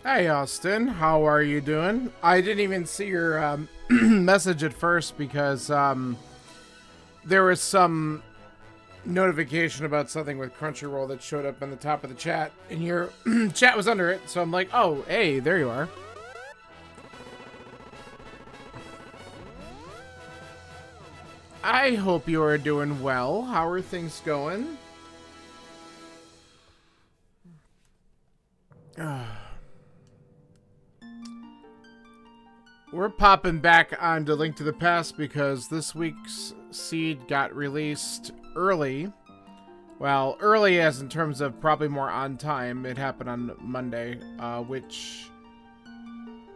Hey, Austin. How are you doing? I didn't even see your message at first because there was some notification about something with Crunchyroll that showed up on the top of the chat, and your chat was under it, so I'm like, oh, hey, there you are. I hope you are doing well. How are things going? We're popping back onto Link to the Past because this week's seed got released early. Well, early as in terms of probably more on time. It happened on Monday, which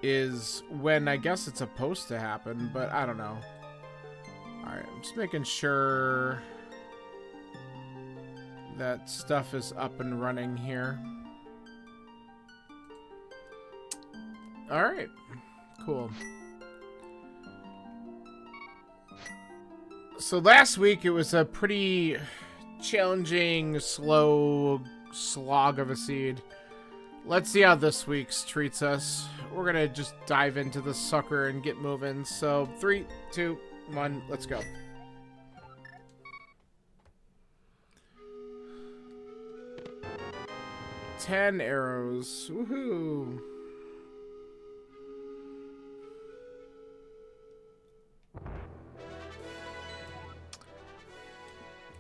is when I guess it's supposed to happen, but I don't know. Alright, I'm just making sure that stuff is up and running here. Alright, cool. So last week it was a pretty challenging, slow slog of a seed. Let's see how this week's treats us. We're gonna just dive into the sucker and get moving. So 3, 2, 1, let's go. Ten arrows. Woohoo.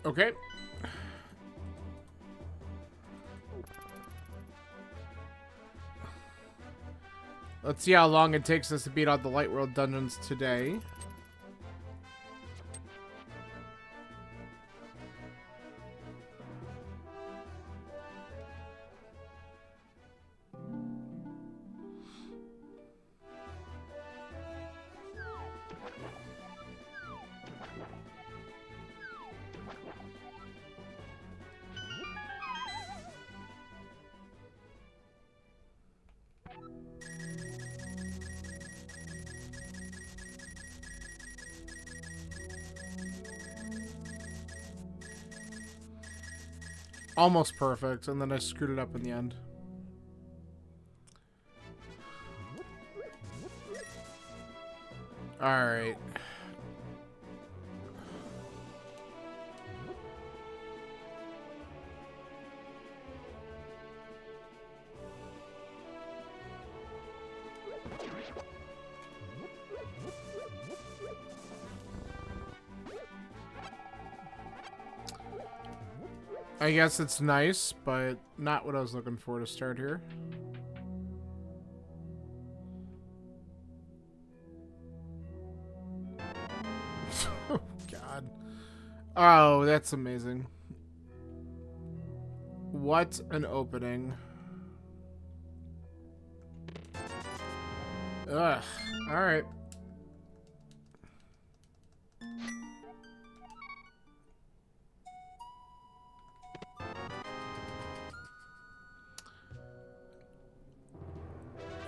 Okay. Let's see how long it takes us to beat out the Light World dungeons today. Almost perfect, and then I screwed it up in the end. Alright. I guess it's nice, but not what I was looking for to start here. Oh, God. Oh, that's amazing. What an opening. Ugh. Alright.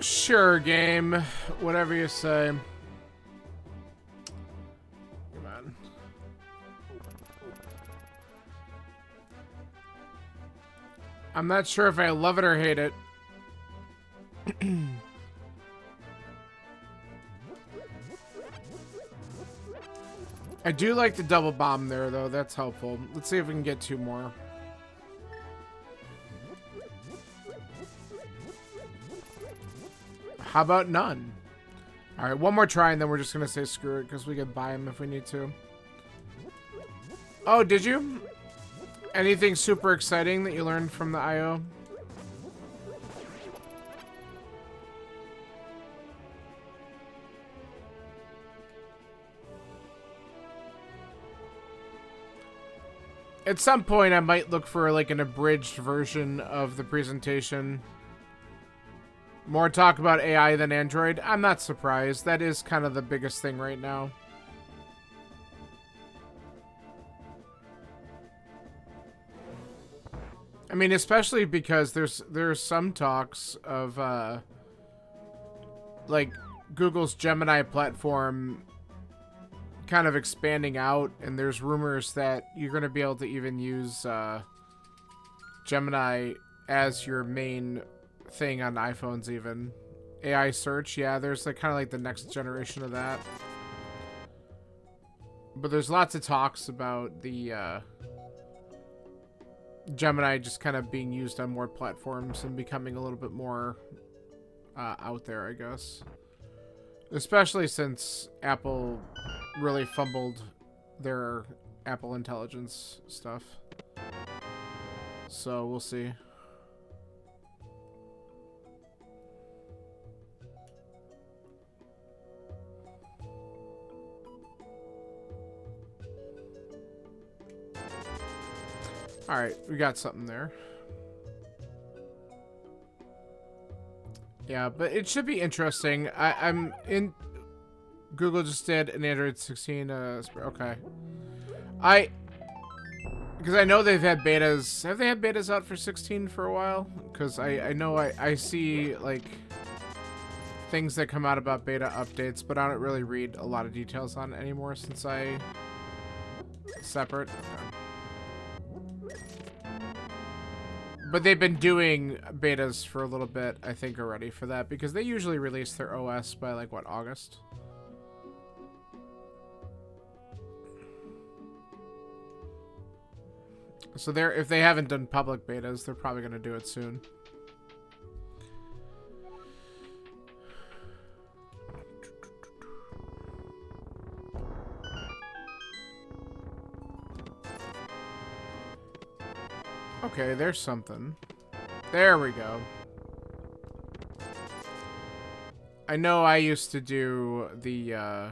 Sure, game. Whatever you say. Come on. I'm not sure if I love it or hate it. I do like the double bomb there, though. That's helpful. Let's see if we can get 2 more. How about none? Alright, one more try and then we're just going to say screw it because we can buy him if we need to. Oh, did you? Anything super exciting that you learned from the IO? At some point I might look for like an abridged version of the presentation. More talk about AI than Android. I'm not surprised. That is kind of the biggest thing right now. I mean, especially because there's some talks of like Google's Gemini platform kind of expanding out, and there's rumors that you're going to be able to even use Gemini as your main thing on iPhones even. AI search, yeah, there's like kind of like the next generation of that. But there's lots of talks about the Gemini just kind of being used on more platforms and becoming a little bit more out there, I guess. Especially since Apple really fumbled their Apple Intelligence stuff. So we'll see. Alright, we got something there. Yeah, but it should be interesting. I'm in... Google just did an Android 16, okay. Because I know they've had betas. Have they had betas out for 16 for a while? Because I know I see, like, things that come out about beta updates, but I don't really read a lot of details on it anymore since I... Separate. Okay. But they've been doing betas for a little bit, I think, already for that, because they usually release their OS by, like, what, August? So if they haven't done public betas, they're probably going to do it soon. Okay, there's something. There we go. I know I used to do the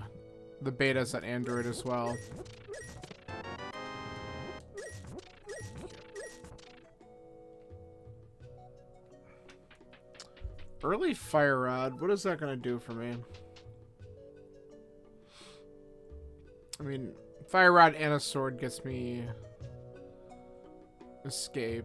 betas at Android as well. Early fire rod, what is that gonna do for me? I mean, fire rod and a sword gets me escape.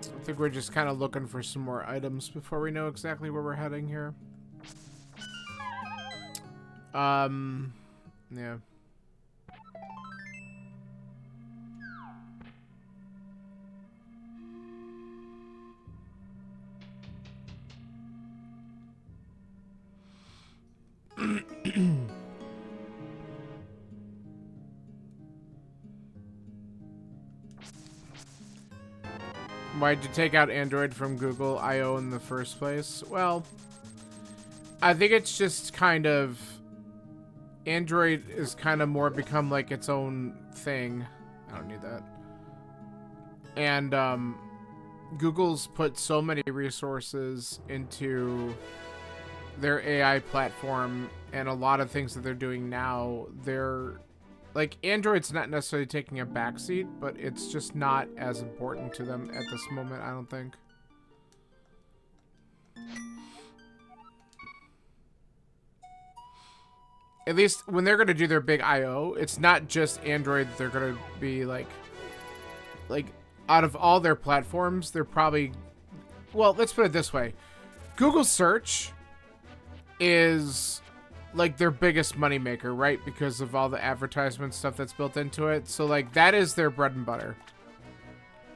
I think we're just kind of looking for some more items before we know exactly where we're heading here. Yeah. Why'd you take out Android from Google I/O in the first place? Well, I think it's just kind of... Android is kind of more become like its own thing. I don't need that. And Google's put so many resources into their AI platform, and a lot of things that they're doing now, they're... Like, Android's not necessarily taking a backseat, but it's just not as important to them at this moment, I don't think. At least when they're going to do their big I/O, it's not just Android that they're going to be like, out of all their platforms, they're probably... Well, let's put it this way. Google Search is... like their biggest moneymaker, right? Because of all the advertisement stuff that's built into it. So like that is their bread and butter.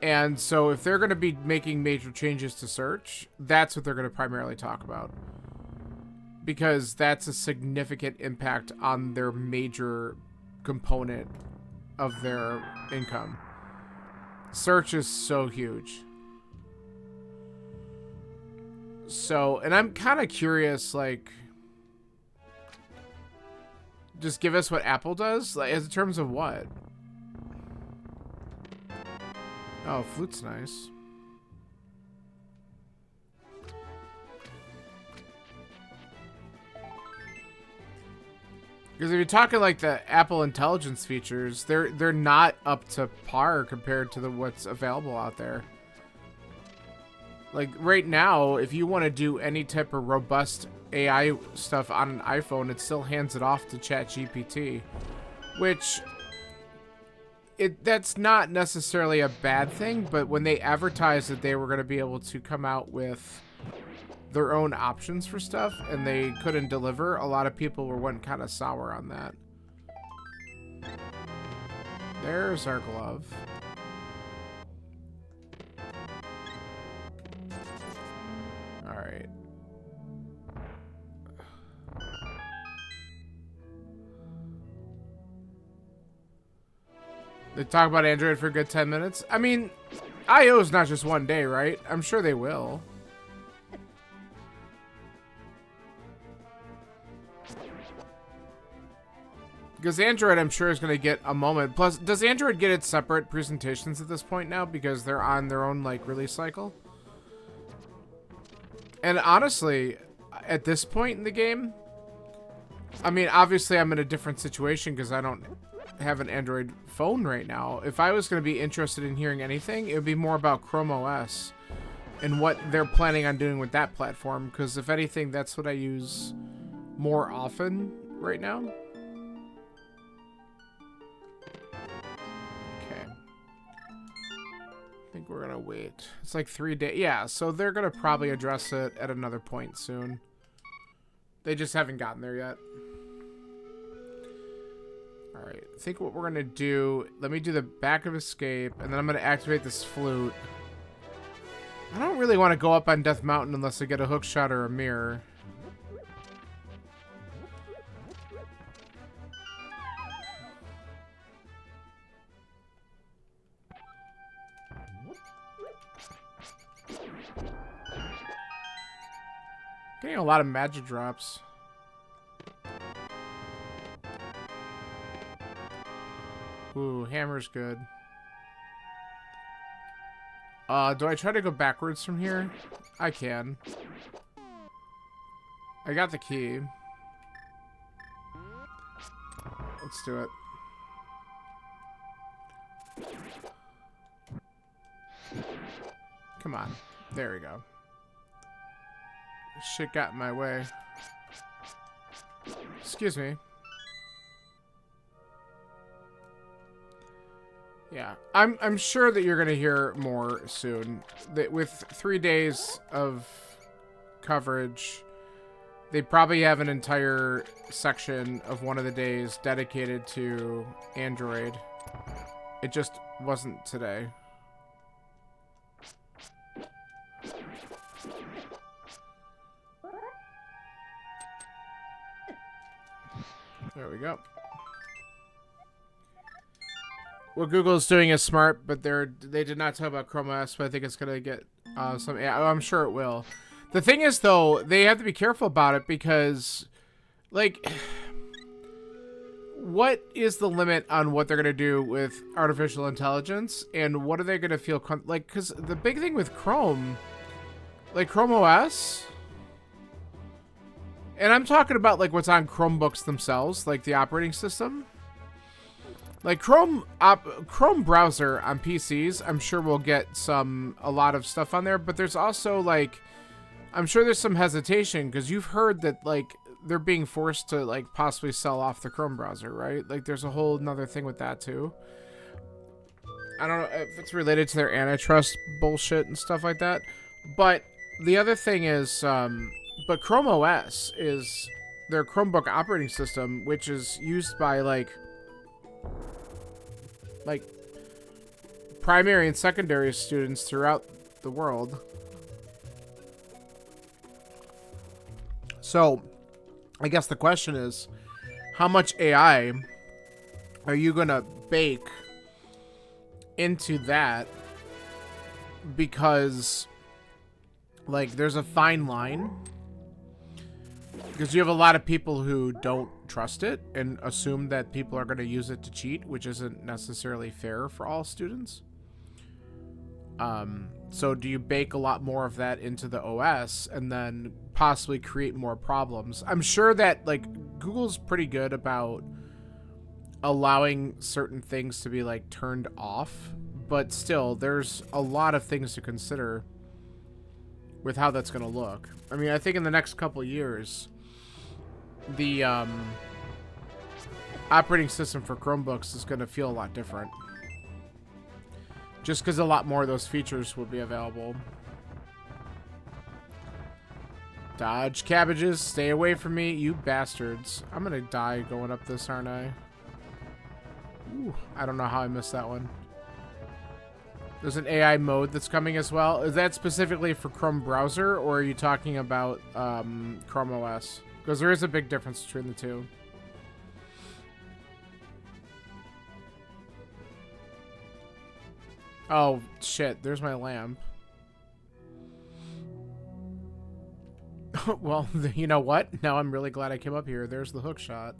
And so if they're going to be making major changes to search, that's what they're going to primarily talk about. Because that's a significant impact on their major component of their income. Search is so huge. So, and I'm kind of curious, like... Just give us what Apple does? Like, in terms of what? Oh, flute's nice. Because if you're talking like the Apple Intelligence features, they're not up to par compared to what's available out there. Like right now, if you want to do any type of robust AI stuff on an iPhone, it still hands it off to ChatGPT, which that's not necessarily a bad thing, but when they advertised that they were going to be able to come out with their own options for stuff and they couldn't deliver, a lot of people went kind of sour on that. There's our glove. All right. They talk about Android for a good 10 minutes. I mean, I/O is not just one day, right? I'm sure they will. Because Android, I'm sure, is going to get a moment. Plus, does Android get its separate presentations at this point now? Because they're on their own, like, release cycle? And honestly, at this point in the game, I mean, obviously I'm in a different situation because I don't have an Android phone right now. If I was going to be interested in hearing anything, it would be more about Chrome OS and what they're planning on doing with that platform. Because if anything, that's what I use more often right now. I think we're gonna wait. It's like 3 days. Yeah, so they're gonna probably address it at another point soon. They just haven't gotten there yet. Alright, I think what we're gonna do, let me do the back of escape, and then I'm gonna activate this flute. I don't really want to go up on Death Mountain unless I get a hook shot or a mirror. Getting a lot of magic drops. Ooh, hammer's good. Do I try to go backwards from here? I can. I got the key. Let's do it. Come on. There we go. Shit got in my way. Excuse me. Yeah, I'm sure that you're gonna hear more soon. That with 3 days of coverage, they probably have an entire section of one of the days dedicated to Android. It just wasn't today. There we go. What Google is doing is smart, but they did not talk about Chrome OS, but I think it's gonna get some. Yeah, I'm sure it will. The thing is, though, they have to be careful about it because, like, what is the limit on what they're gonna do with artificial intelligence, and what are they gonna feel like? Because the big thing with Chrome, like Chrome OS. And I'm talking about, like, what's on Chromebooks themselves, like the operating system. Like, Chrome browser on PCs, I'm sure we'll get a lot of stuff on there. But there's also, like, I'm sure there's some hesitation, because you've heard that, like, they're being forced to, like, possibly sell off the Chrome browser, right? Like, there's a whole nother thing with that, too. I don't know if it's related to their antitrust bullshit and stuff like that. But the other thing is, but Chrome OS is their Chromebook operating system, which is used by, like primary and secondary students throughout the world. So, I guess the question is, how much AI are you going to bake into that? Because, like, there's a fine line. Because you have a lot of people who don't trust it and assume that people are going to use it to cheat, which isn't necessarily fair for all students. So do you bake a lot more of that into the OS and then possibly create more problems? I'm sure that, like, Google's pretty good about allowing certain things to be, like, turned off, but still, there's a lot of things to consider with how that's going to look. I mean, I think in the next couple years, the operating system for Chromebooks is going to feel a lot different. Just because a lot more of those features will be available. Dodge cabbages, stay away from me, you bastards. I'm gonna die going up this, aren't I? Ooh, I don't know how I missed that one. There's an AI mode that's coming as well. Is that specifically for Chrome browser, or are you talking about Chrome OS? Because there is a big difference between the two. Oh, shit. There's my lamp. Well, you know what? Now I'm really glad I came up here. There's the hook shot.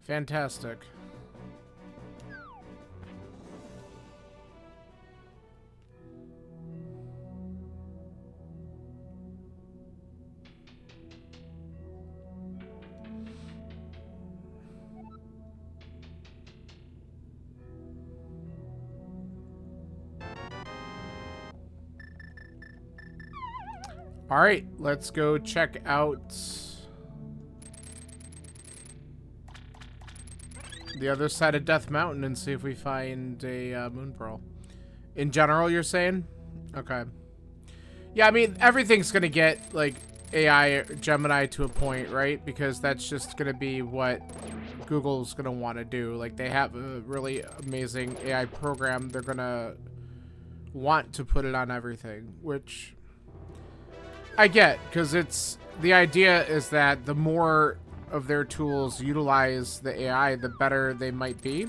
Fantastic. All right, let's go check out the other side of Death Mountain and see if we find a moon pearl. In general, you're saying? Okay. Yeah, I mean, everything's going to get, like, AI Gemini to a point, right? Because that's just going to be what Google's going to want to do. Like, they have a really amazing AI program. They're going to want to put it on everything, which I get, because it's the idea is that the more of their tools utilize the AI, the better they might be.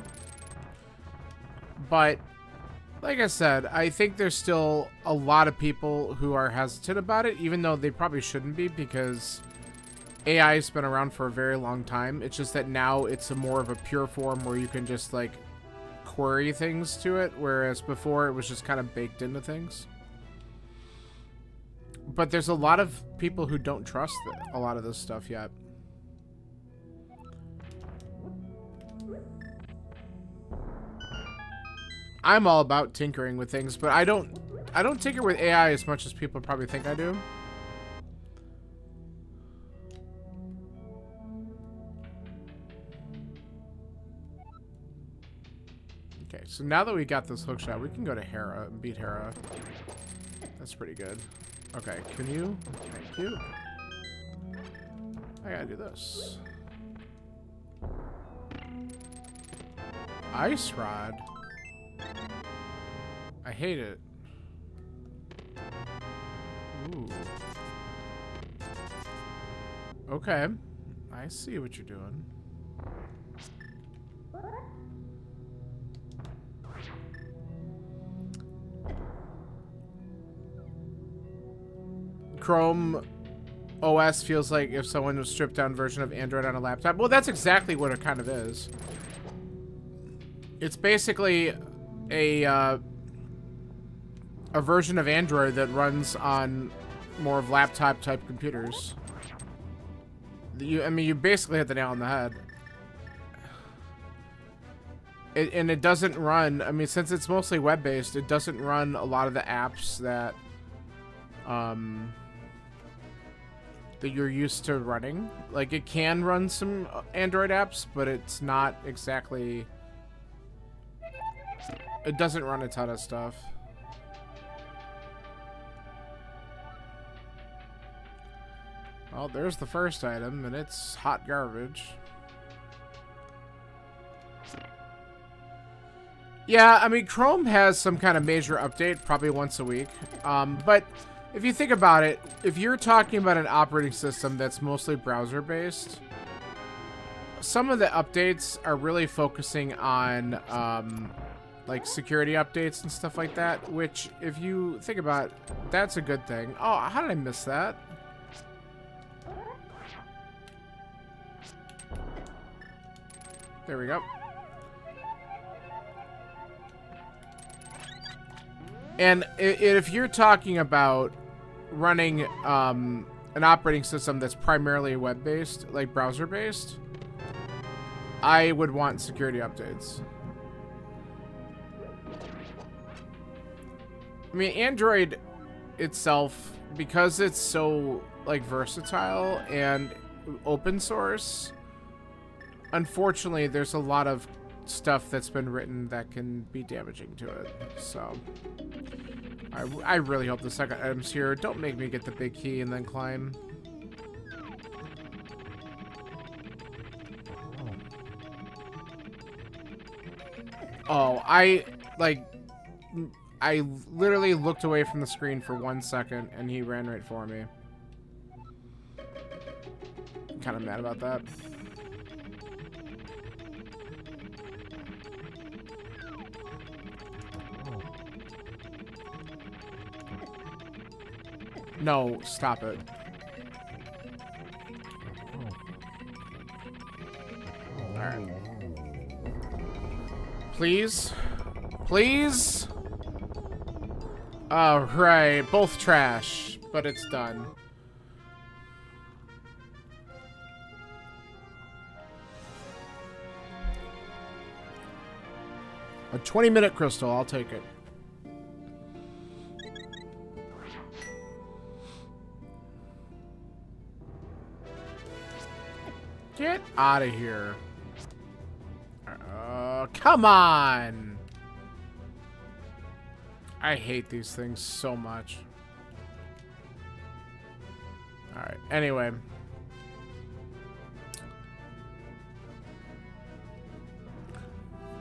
But like I said, I think there's still a lot of people who are hesitant about it, even though they probably shouldn't be, because AI has been around for a very long time. It's just that now it's a more of a pure form where you can just like query things to it, whereas before it was just kind of baked into things. But there's a lot of people who don't trust a lot of this stuff yet. I'm all about tinkering with things, but I don't tinker with AI as much as people probably think I do. Okay, so now that we got this hookshot, we can go to Hera and beat Hera. That's pretty good. Okay, can you? Thank you. I gotta do this. Ice rod. I hate it. Ooh. Okay. I see what you're doing. Chrome OS feels like if someone was stripped down version of Android on a laptop. Well, that's exactly what it kind of is. It's basically a version of Android that runs on more of laptop type computers. I mean, you basically hit the nail on the head. And it doesn't run, I mean, since it's mostly web-based, it doesn't run a lot of the apps that that you're used to running. Like, it can run some Android apps, but it's not exactly... It doesn't run a ton of stuff. Well, there's the first item, and it's hot garbage. Yeah, I mean, Chrome has some kind of major update, probably once a week. But if you think about it, if you're talking about an operating system that's mostly browser-based, some of the updates are really focusing on like security updates and stuff like that, which if you think about it, that's a good thing. Oh, how did I miss that? There we go. And if you're talking about running an operating system that's primarily web-based, like browser-based, I would want security updates. I mean, Android itself, because it's so like versatile and open source, unfortunately, there's a lot of stuff that's been written that can be damaging to it. So I really hope the second item's here. Don't make me get the big key and then climb. Oh, I literally looked away from the screen for 1 second and he ran right for me. I'm kind of mad about that. No, stop it. Alright. Please? Please? Oh, right. Both trash, but it's done. A 20-minute crystal, I'll take it. Get out of here. Come on. I hate these things so much. Alright, anyway.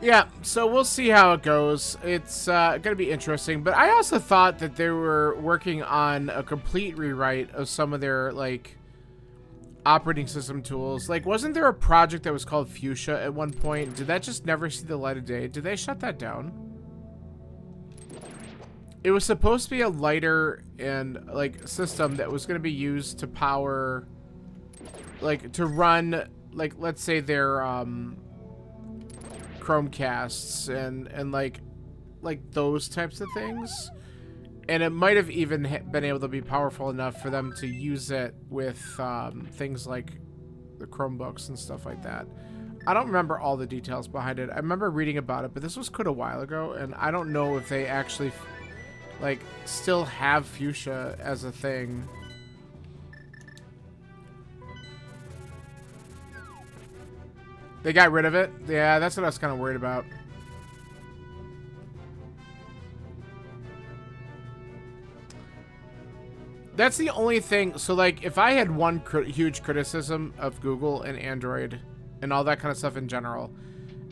Yeah, so we'll see how it goes. It's going to be interesting. But I also thought that they were working on a complete rewrite of some of their, like, operating system tools. Like, wasn't there a project that was called Fuchsia at one point? Did that just never see the light of day? Did they shut that down? It was supposed to be a lighter and, like, system that was going to be used to power, like, to run, like, let's say their, Chromecasts and like those types of things. And it might have even been able to be powerful enough for them to use it with things like the Chromebooks and stuff like that. I don't remember all the details behind it. I remember reading about it, but this was quite a while ago, and I don't know if they actually like still have Fuchsia as a thing. They got rid of it? Yeah, that's what I was kind of worried about. That's the only thing. So, like, if I had one huge criticism of Google and Android and all that kind of stuff in general,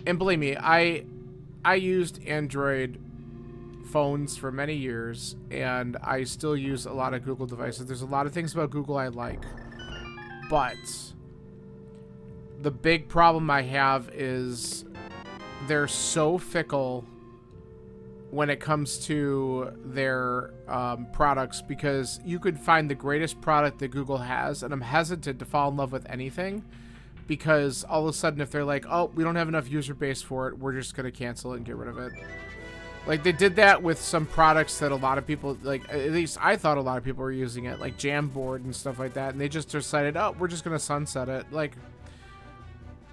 and believe me, I used Android phones for many years, and I still use a lot of Google devices. There's a lot of things about Google I like, but the big problem I have is they're so fickle when it comes to their products, because you could find the greatest product that Google has, and I'm hesitant to fall in love with anything because all of a sudden if they're like, oh, we don't have enough user base for it, we're just going to cancel it and get rid of it. Like, they did that with some products that a lot of people, like, at least I thought a lot of people were using it, like Jamboard and stuff like that, and they just decided, oh, we're just going to sunset it. Like,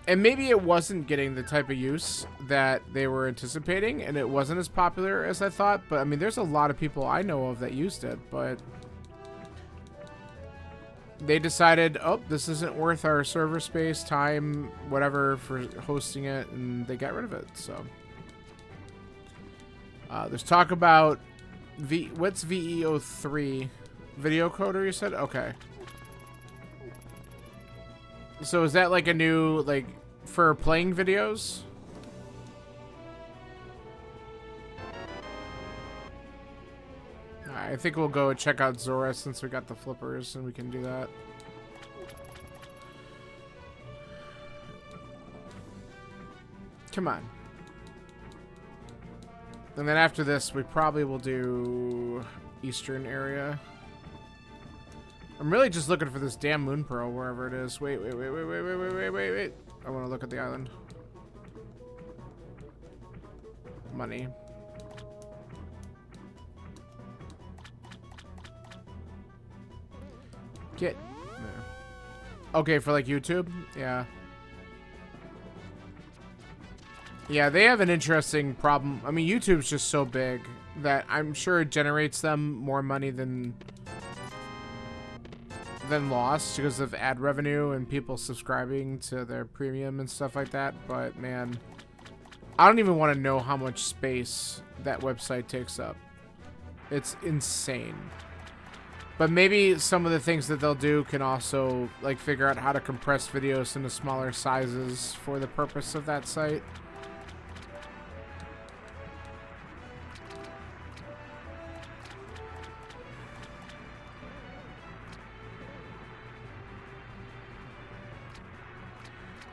and maybe it wasn't getting the type of use that they were anticipating, and it wasn't as popular as I thought. But, I mean, there's a lot of people I know of that used it, but they decided, oh, this isn't worth our server space, time, whatever, for hosting it, and they got rid of it, so. There's talk about, what's VEO3? Video coder, you said? Okay. So is that like a new, like, for playing videos? I think we'll go check out Zora since we got the flippers and we can do that. Come on. And then after this, we probably will do Eastern area. I'm really just looking for this damn moon pearl wherever it is. Wait. I want to look at the island. Money. Get there. Okay, for like YouTube? Yeah. Yeah, they have an interesting problem. I mean, YouTube's just so big that I'm sure it generates them more money than lost because of ad revenue and people subscribing to their premium and stuff like that. But man, I don't even want to know how much space that website takes up. It's insane. But maybe some of the things that they'll do can also, like, figure out how to compress videos into smaller sizes for the purpose of that site.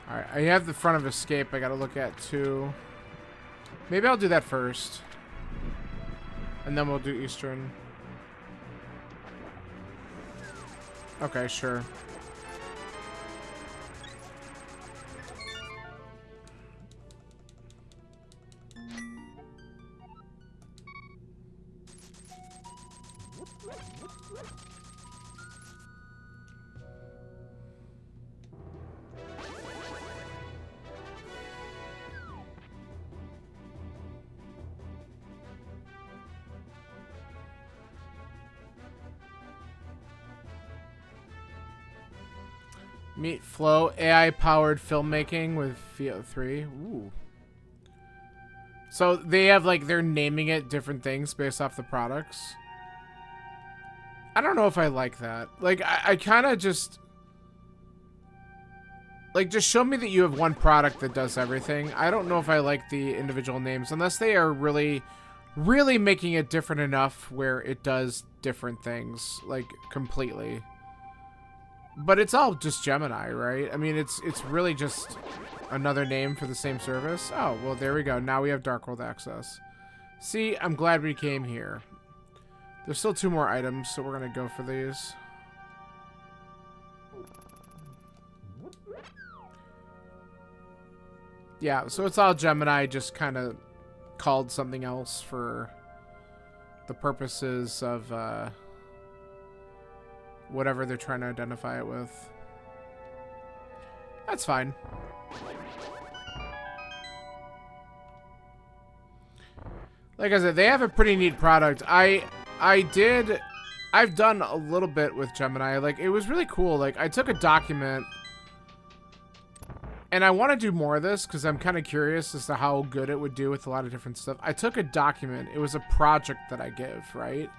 Alright, I have the front of escape I gotta look at too. Maybe I'll do that first. And then we'll do Eastern. Okay, sure. Meet Flow, AI-powered filmmaking with VO3. Ooh. So they have, like, they're naming it different things based off the products. I don't know if I like that. Like, I kind of just... Like, just show me that you have one product that does everything. I don't know if I like the individual names, unless they are really, really making it different enough where it does different things, like, completely. But it's all just Gemini, right? I mean, it's really just another name for the same service. Oh, well, there we go. Now we have Dark World access. See, I'm glad we came here. There's still 2 more items, so we're going to go for these. Yeah, so it's all Gemini, just kind of called something else for the purposes of... whatever they're trying to identify it with. That's fine. Like I said, they have a pretty neat product. I've done a little bit with Gemini. Like, it was really cool. Like, I took a document, and I want to do more of this because I'm kind of curious as to how good it would do with a lot of different stuff. I took a document. It was a project that I give, right?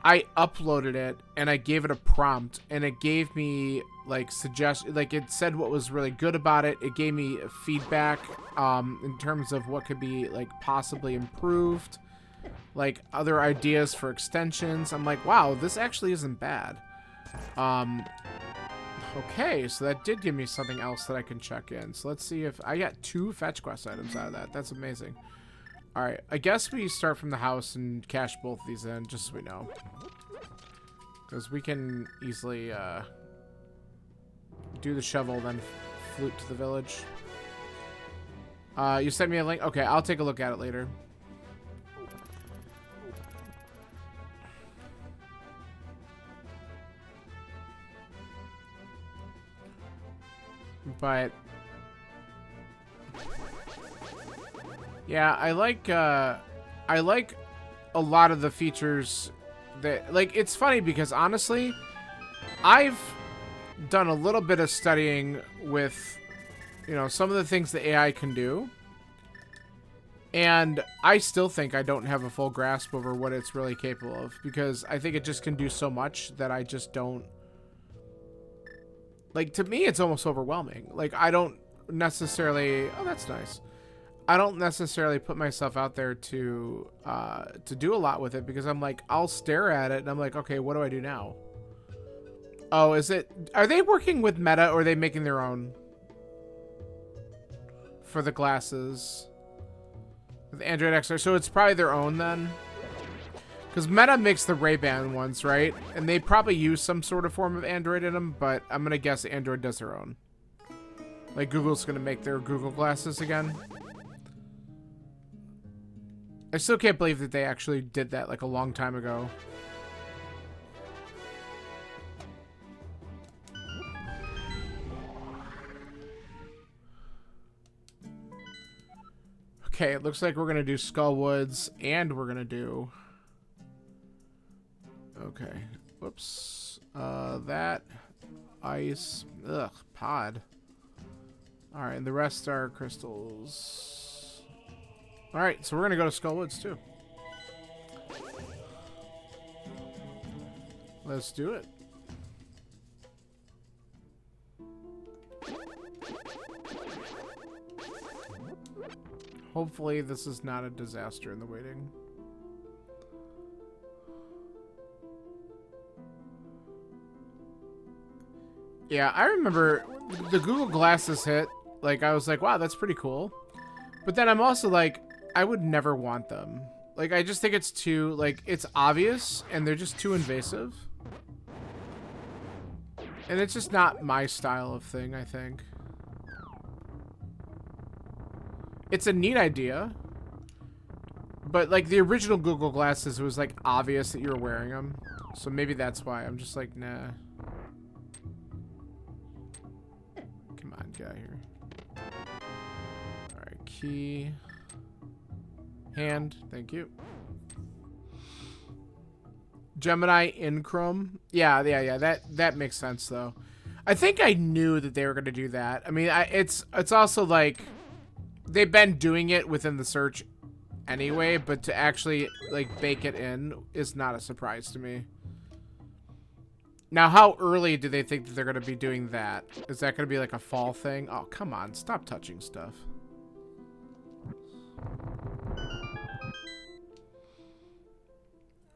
I uploaded it and I gave it a prompt and it gave me like like it said what was really good about it. It gave me feedback in terms of what could be like possibly improved, like other ideas for extensions. I'm like, wow, this actually isn't bad. Okay, so that did give me something else that I can check in. So let's see if I got 2 fetch quest items out of that. That's amazing. Alright, I guess we start from the house and cash both of these in, just so we know. Because we can easily do the shovel, then flute to the village. You sent me a link? Okay, I'll take a look at it later. But... yeah, I like a lot of the features that, like, it's funny because honestly, I've done a little bit of studying with, you know, some of the things the AI can do. And I still think I don't have a full grasp over what it's really capable of, because I think it just can do so much that I just don't, like, to me, it's almost overwhelming. Like, I don't necessarily, oh, that's nice. I don't necessarily put myself out there to do a lot with it, because I'm like, I'll stare at it and I'm like, okay, what do I do now? Oh, are they working with Meta, or are they making their own for the glasses? With Android XR, so it's probably their own then? Because Meta makes the Ray-Ban ones, right? And they probably use some sort of form of Android in them, but I'm going to guess Android does their own. Like, Google's going to make their Google glasses again. I still can't believe that they actually did that like a long time ago. Okay, it looks like we're going to do Skullwoods, and we're going to do... okay. Whoops. That. Ice. Ugh, pod. Alright, and the rest are crystals. Alright, so we're gonna go to Skull Woods too. Let's do it. Hopefully this is not a disaster in the waiting. Yeah, I remember the Google Glasses hit. Like, I was like, wow, that's pretty cool. But then I'm also like, I would never want them. Like, I just think it's too, like, it's obvious and they're just too invasive. And it's just not my style of thing, I think. It's a neat idea. But, like, the original Google Glasses, it was, like, obvious that you were wearing them. So maybe that's why. I'm just like, nah. Come on, get out of here. Alright, key. Hand, thank you. Gemini in Chrome. Yeah, that makes sense though. I think I knew that they were gonna do that. I mean, it's also like they've been doing it within the search anyway, but to actually like bake it in is not a surprise to me. Now, how early do they think that they're gonna be doing that? Is that gonna be like a fall thing? Oh, come on, stop touching stuff.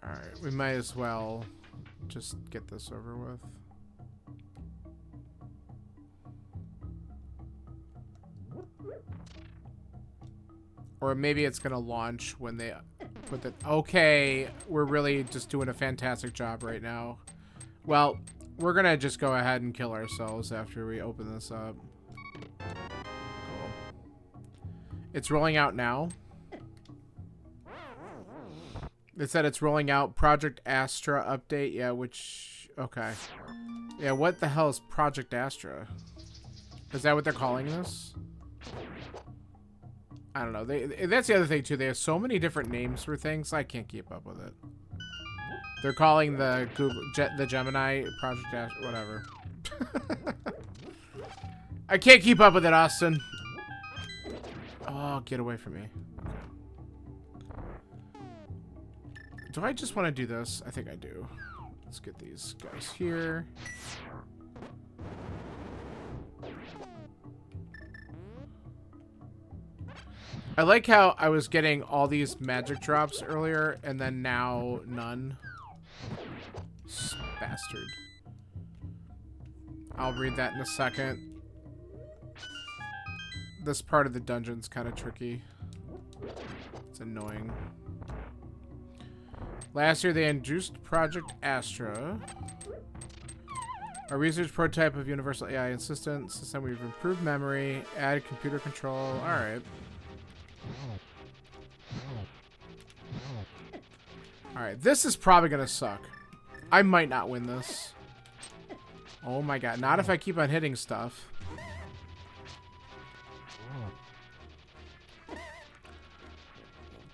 Alright, we might as well just get this over with. Or maybe it's gonna launch when they put the... Okay, we're really just doing a fantastic job right now. Well, we're gonna just go ahead and kill ourselves after we open this up. Cool. It's rolling out now. It said it's rolling out Project Astra update. Yeah, which... Okay. Yeah, what the hell is Project Astra? Is that what they're calling this? I don't know. That's the other thing, too. They have so many different names for things. I can't keep up with it. They're calling the the Gemini Project Astra... Whatever. I can't keep up with it, Austin. Oh, get away from me. Do I just want to do this? I think I do. Let's get these guys here. I like how I was getting all these magic drops earlier, and then now none. Bastard. I'll read that in a second. This part of the dungeon's kind of tricky. It's annoying. Last year, they introduced Project Astra, a research prototype of universal AI assistant. Since then, we've improved memory, added computer control. All right. All right. This is probably gonna suck. I might not win this. Oh my god! Not if I keep on hitting stuff.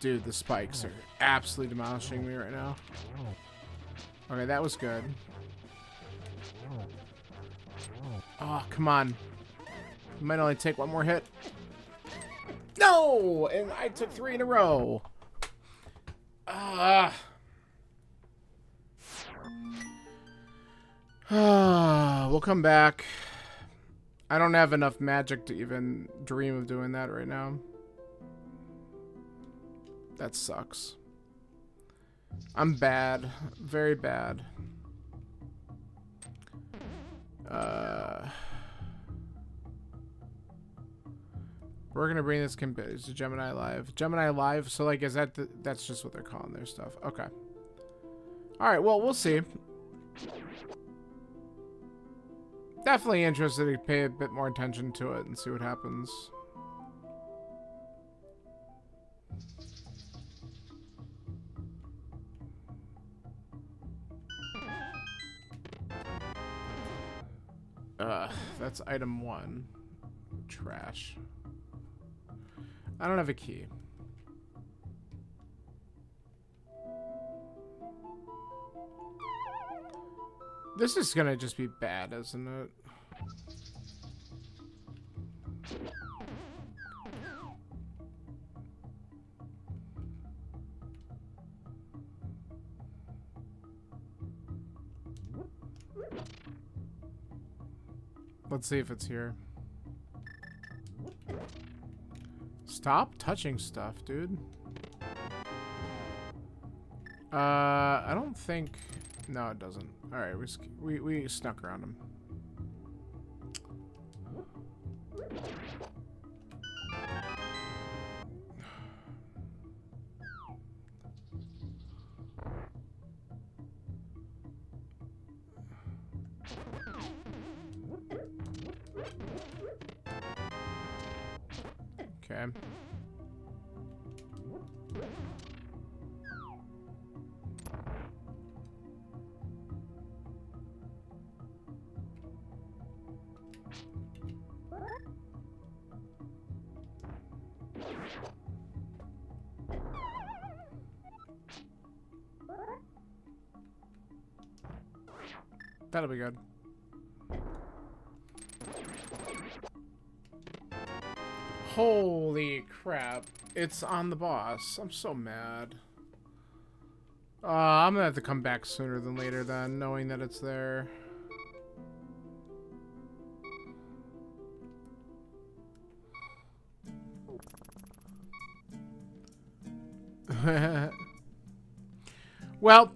Dude, the spikes are absolutely demolishing me right now. Okay, that was good. Oh, come on. Might only take one more hit. No! And I took 3 in a row. We'll come back. I don't have enough magic to even dream of doing that right now. That sucks. I'm bad. Very bad. We're gonna bring this to Gemini Live. Gemini Live, so like, is that that's just what they're calling their stuff. Okay. Alright, well, we'll see. Definitely interested to pay a bit more attention to it and see what happens. That's item 1. Trash. I don't have a key. This is gonna just be bad, isn't it? Let's see if it's here. Stop touching stuff, dude. I don't think... No, it doesn't. Alright, we snuck around him. Okay. That'll be good. Holy crap. It's on the boss. I'm so mad. I'm gonna have to come back sooner than later then, knowing that it's there. Well,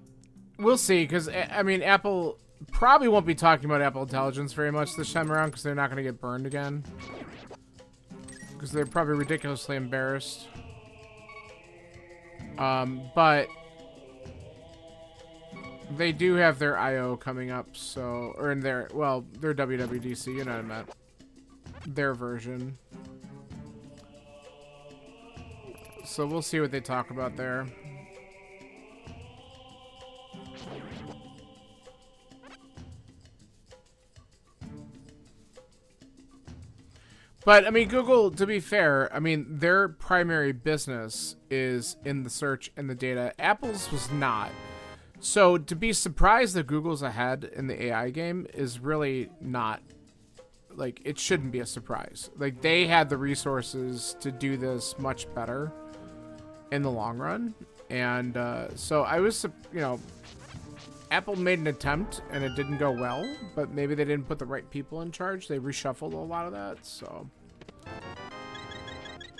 we'll see, because, I mean, Apple probably won't be talking about Apple Intelligence very much this time around, because they're not going to get burned again. Because they're probably ridiculously embarrassed. But they do have their I.O. coming up, so... Or in their... Well, their WWDC, you know what I meant. Their version. So we'll see what they talk about there. But, I mean, Google, to be fair, I mean, their primary business is in the search and the data. Apple's was not. So, to be surprised that Google's ahead in the AI game is really not, like, it shouldn't be a surprise. Like, they had the resources to do this much better in the long run. And, so I was, you know, Apple made an attempt and it didn't go well, but maybe they didn't put the right people in charge. They reshuffled a lot of that, so.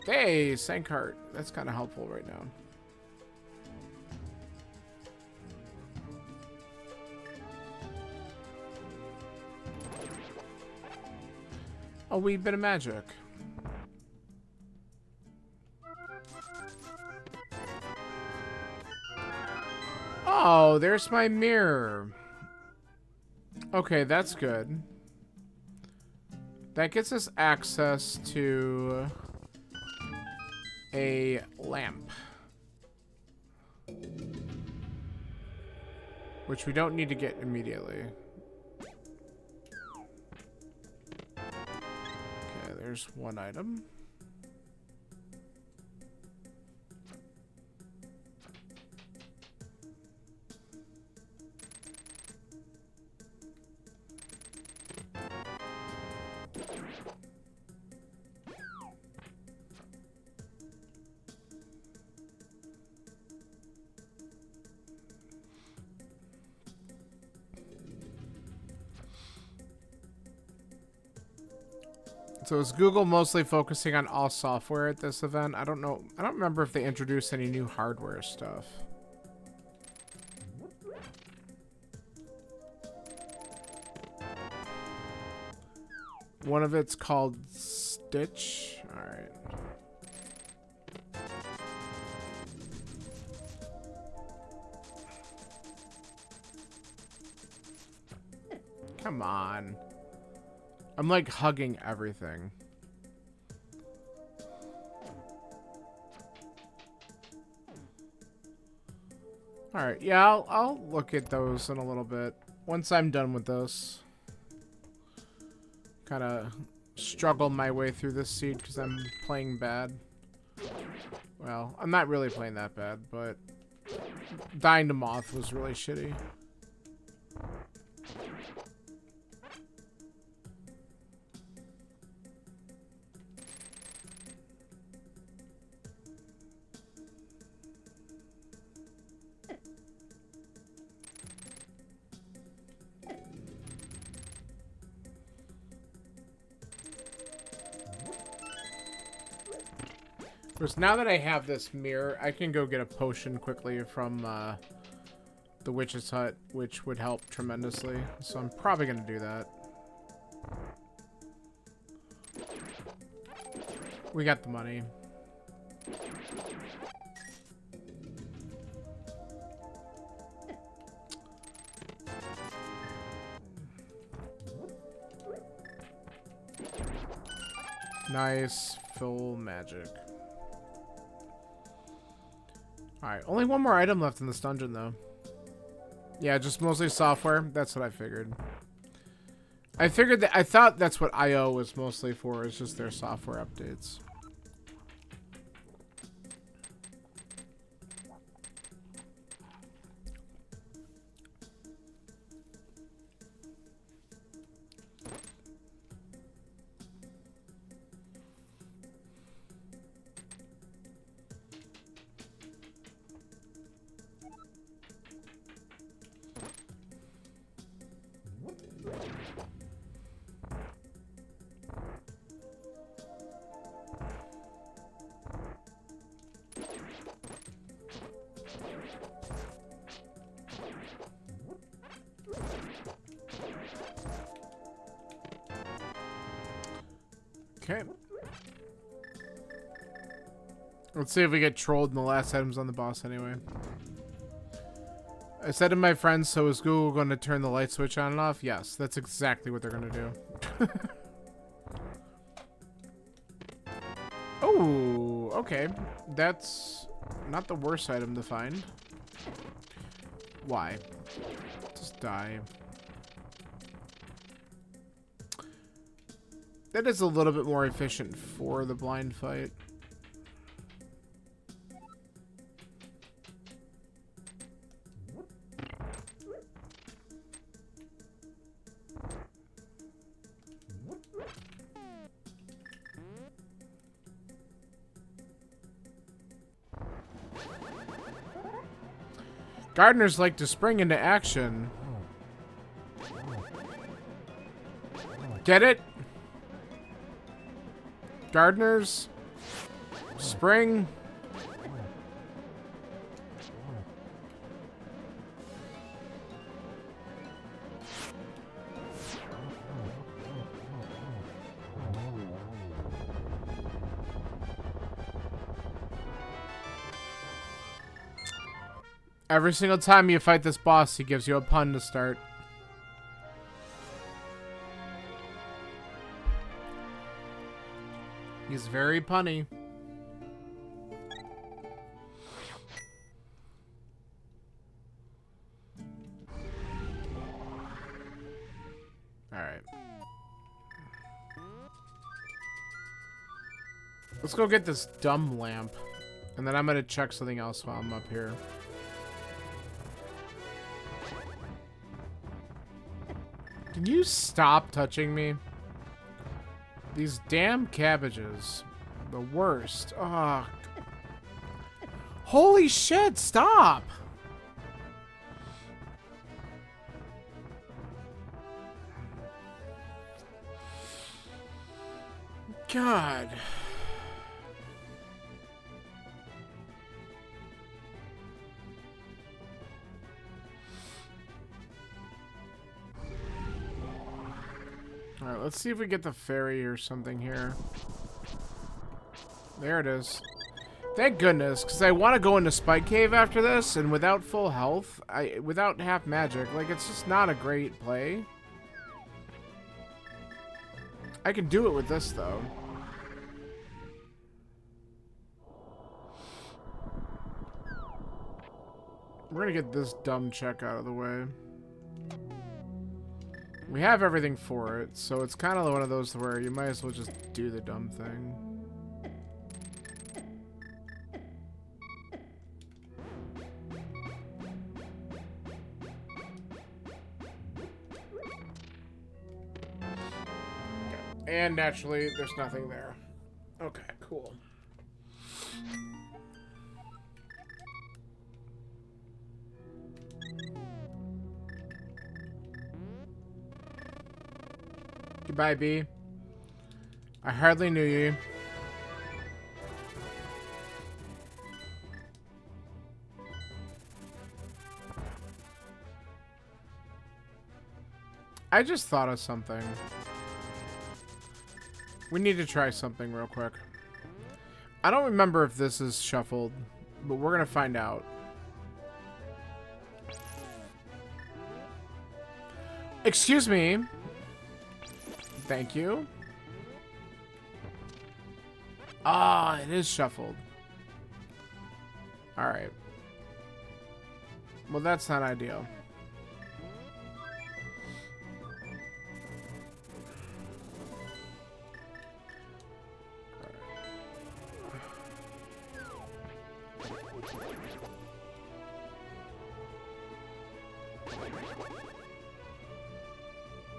Hey, Sankart. That's kind of helpful right now. A wee bit of magic. Oh, there's my mirror. Okay, that's good. That gets us access to a lamp. Which we don't need to get immediately. Okay, there's one item. So is Google mostly focusing on all software at this event? I don't know. I don't remember if they introduced any new hardware stuff. One of it's called Stitch. All right. Come on. I'm like hugging everything. All right, yeah, I'll look at those in a little bit once I'm done with this. Kind of struggle my way through this seed because I'm playing bad. Well, I'm not really playing that bad, but dying to Moth was really shitty. First, now that I have this mirror, I can go get a potion quickly from the witch's hut, which would help tremendously. So I'm probably going to do that. We got the money. Nice. Full magic. Alright, only one more item left in this dungeon, though. Yeah, just mostly software. That's what I figured. I thought that's what I/O was mostly for, is just their software updates. Okay. Let's see if we get trolled in the last items on the boss anyway. I said to my friends, so is Google going to turn the light switch on and off? Yes, that's exactly what they're going to do. Oh, okay. That's not the worst item to find. Why? Just die. That is a little bit more efficient for the blind fight. Gardeners like to spring into action. Get it? Gardeners, spring. Every single time you fight this boss, he gives you a pun to start. He's very punny. Alright. Let's go get this dumb lamp. And then I'm gonna check something else while I'm up here. Can you stop touching me? These damn cabbages. The worst. Oh. Holy shit, stop! God. Alright, let's see if we get the ferry or something here. There it is. Thank goodness, because I want to go into Spike Cave after this, and without full health, without half magic, like, it's just not a great play. I can do it with this, though. We're gonna get this dumb check out of the way. We have everything for it, so it's kind of one of those where you might as well just do the dumb thing. Okay. And naturally, there's nothing there. Okay, cool. Goodbye, B. I hardly knew you. I just thought of something. We need to try something real quick. I don't remember if this is shuffled, but we're gonna find out. Excuse me. Thank you. Ah, it is shuffled. Alright. Well, that's not ideal.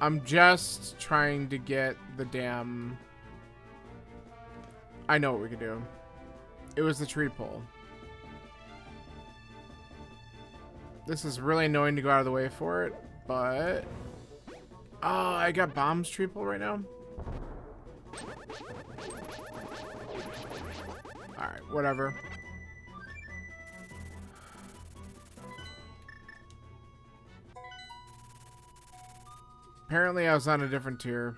I'm just trying to get the damn... I know what we could do. It was the tree pole. This is really annoying to go out of the way for it, but... Oh, I got bombs tree pole right now? Alright, whatever. Apparently I was on a different tier.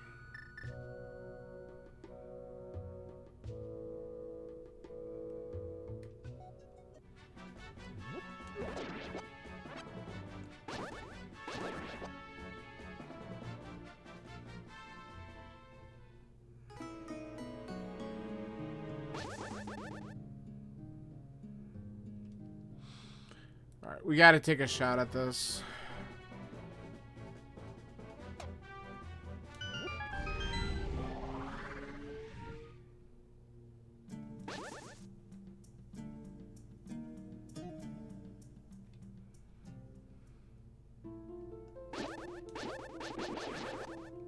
Alright, we gotta take a shot at this.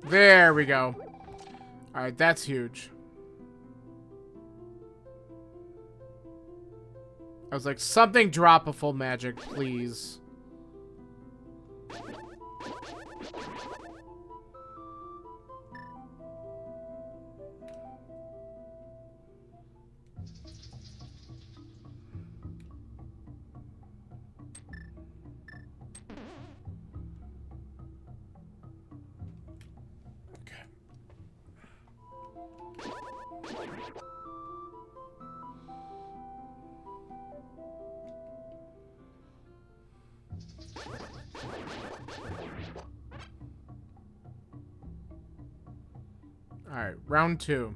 There we go. Alright, that's huge. I was like, something drop a full magic, please. Alright, round 2.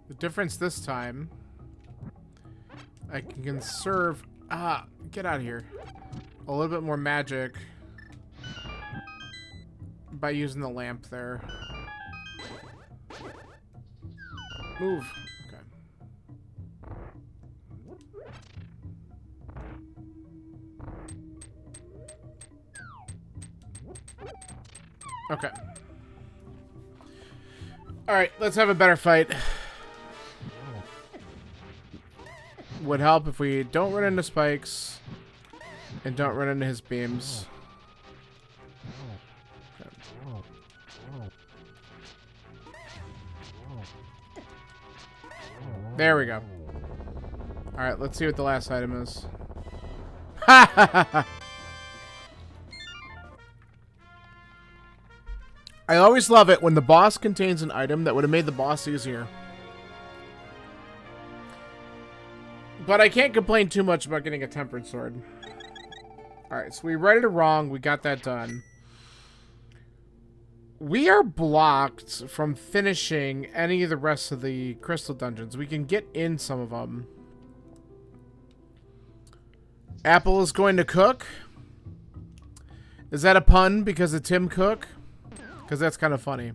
The difference this time, I can conserve... Ah, get out of here. A little bit more magic by using the lamp there. Move. Okay. Okay. Alright, let's have a better fight. Would help if we don't run into spikes and don't run into his beams. There we go. Alright, let's see what the last item is. Ha ha ha ha! I always love it when the boss contains an item that would have made the boss easier. But I can't complain too much about getting a tempered sword. Alright, so we righted it wrong. We got that done. We are blocked from finishing any of the rest of the crystal dungeons. We can get in some of them. Apple is going to cook. Is that a pun because of Tim Cook? Because that's kind of funny.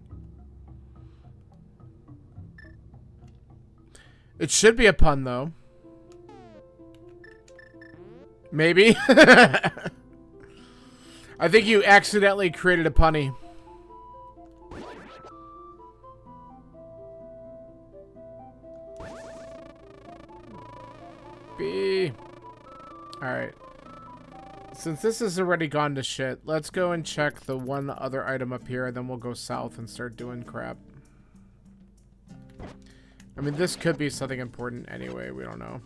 It should be a pun, though. Maybe. I think you accidentally created a punny. B. Alright. Since this has already gone to shit, let's go and check the one other item up here, and then we'll go south and start doing crap. I mean, this could be something important anyway. We don't know.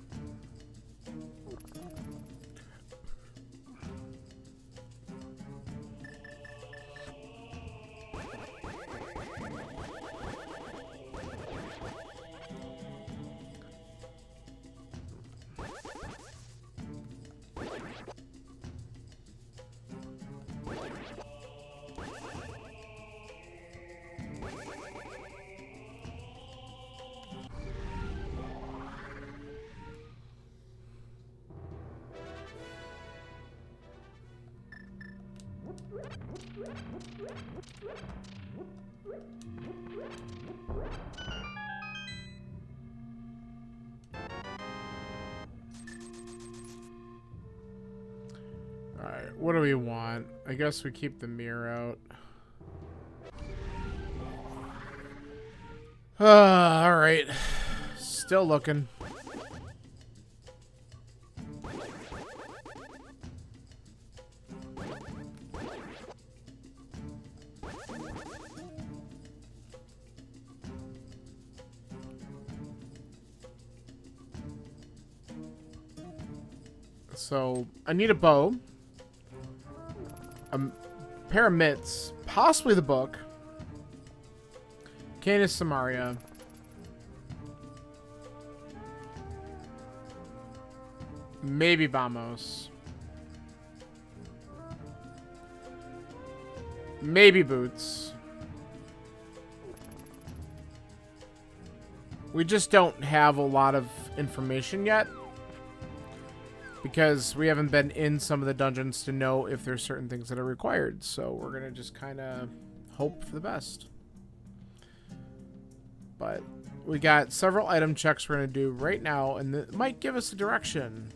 Alright, what do we want? I guess we keep the mirror out. Alright. Still looking. So, I need a bow. A pair of mitts. Possibly the book. Canis Samaria. Maybe Vamos. Maybe boots. We just don't have a lot of information yet, because we haven't been in some of the dungeons to know if there's certain things that are required. So we're going to just kind of hope for the best. But we got several item checks we're going to do right now, and that might give us a direction.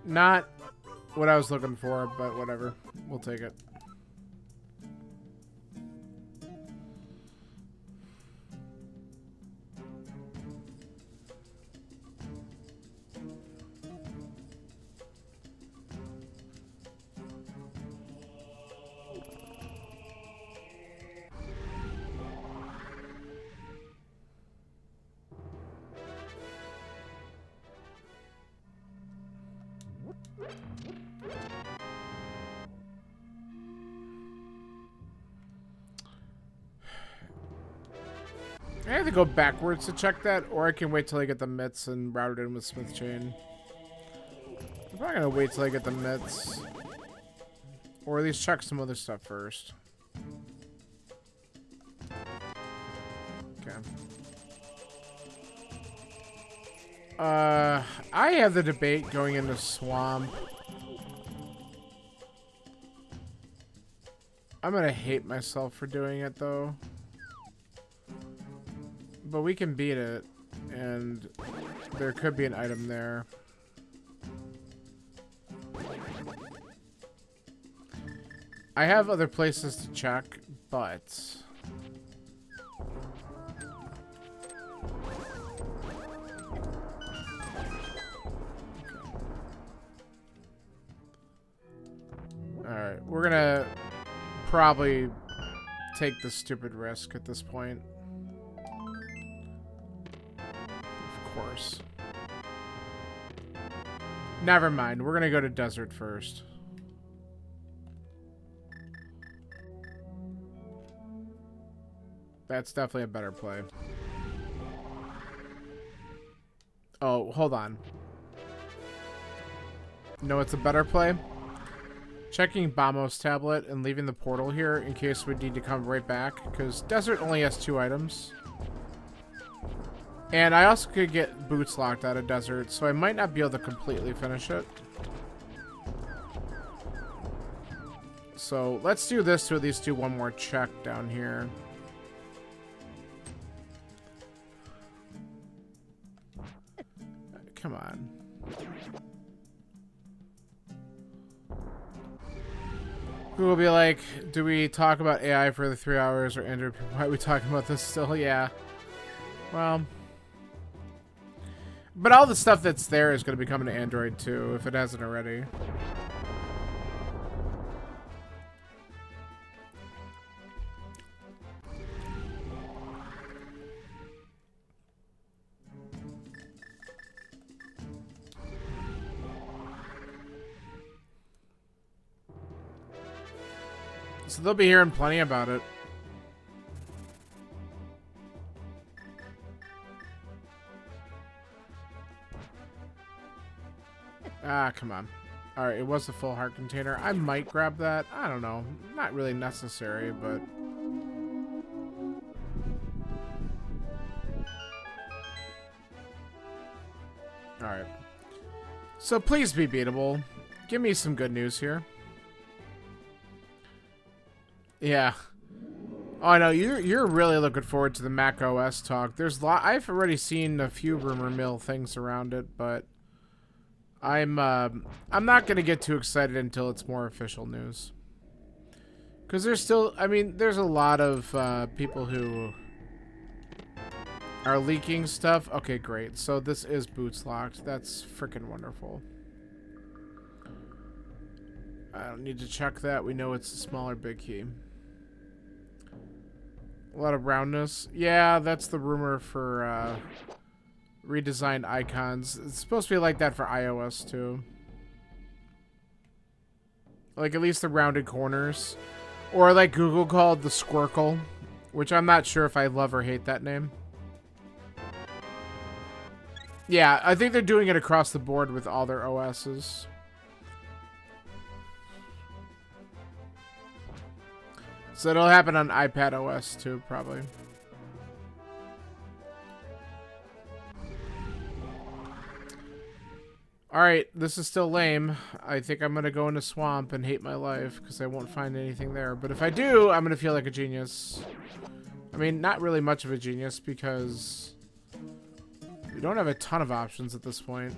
Not what I was looking for, but whatever. We'll take it. I have to go backwards to check that, or I can wait till I get the mitts and route it in with Smith Chain. I'm probably gonna wait till I get the mitts. Or at least check some other stuff first. Okay. I have the debate going into Swamp. I'm gonna hate myself for doing it, though. But we can beat it, and there could be an item there. I have other places to check, but... Alright, we're gonna probably take the stupid risk at this point. Course. Never mind. We're gonna go to desert first. That's definitely a better play. Oh, hold on. No, it's a better play. Checking Bamos tablet and leaving the portal here in case we need to come right back, because desert only has 2 items. And I also could get boots locked out of desert, so I might not be able to completely finish it. So let's do this to at least do one more check down here. Come on. Google will be like, do we talk about AI for the 3 hours? Or Android, why are we talking about this still? Yeah. Well. But all the stuff that's there is going to be coming to Android too, if it hasn't already. So they'll be hearing plenty about it. Ah, come on. Alright, it was a full heart container. I might grab that. I don't know. Not really necessary, but... Alright. So please be beatable. Give me some good news here. Yeah. Oh, I know you're really looking forward to the Mac OS talk. There's I've already seen a few rumor mill things around it, but I'm not gonna get too excited until it's more official news. Because there's still, I mean, there's a lot of people who are leaking stuff. Okay, great. So this is boots locked. That's freaking wonderful. I don't need to check that. We know it's a smaller big key. A lot of roundness. Yeah, that's the rumor for redesigned icons. It's supposed to be like that for iOS too. Like at least the rounded corners. Or like Google called the squircle, which I'm not sure if I love or hate that name. Yeah, I think they're doing it across the board with all their OSs. So it'll happen on iPad OS too, probably. Alright, this is still lame. I think I'm gonna go in a swamp and hate my life because I won't find anything there. But if I do, I'm gonna feel like a genius. I mean, not really much of a genius because we don't have a ton of options at this point.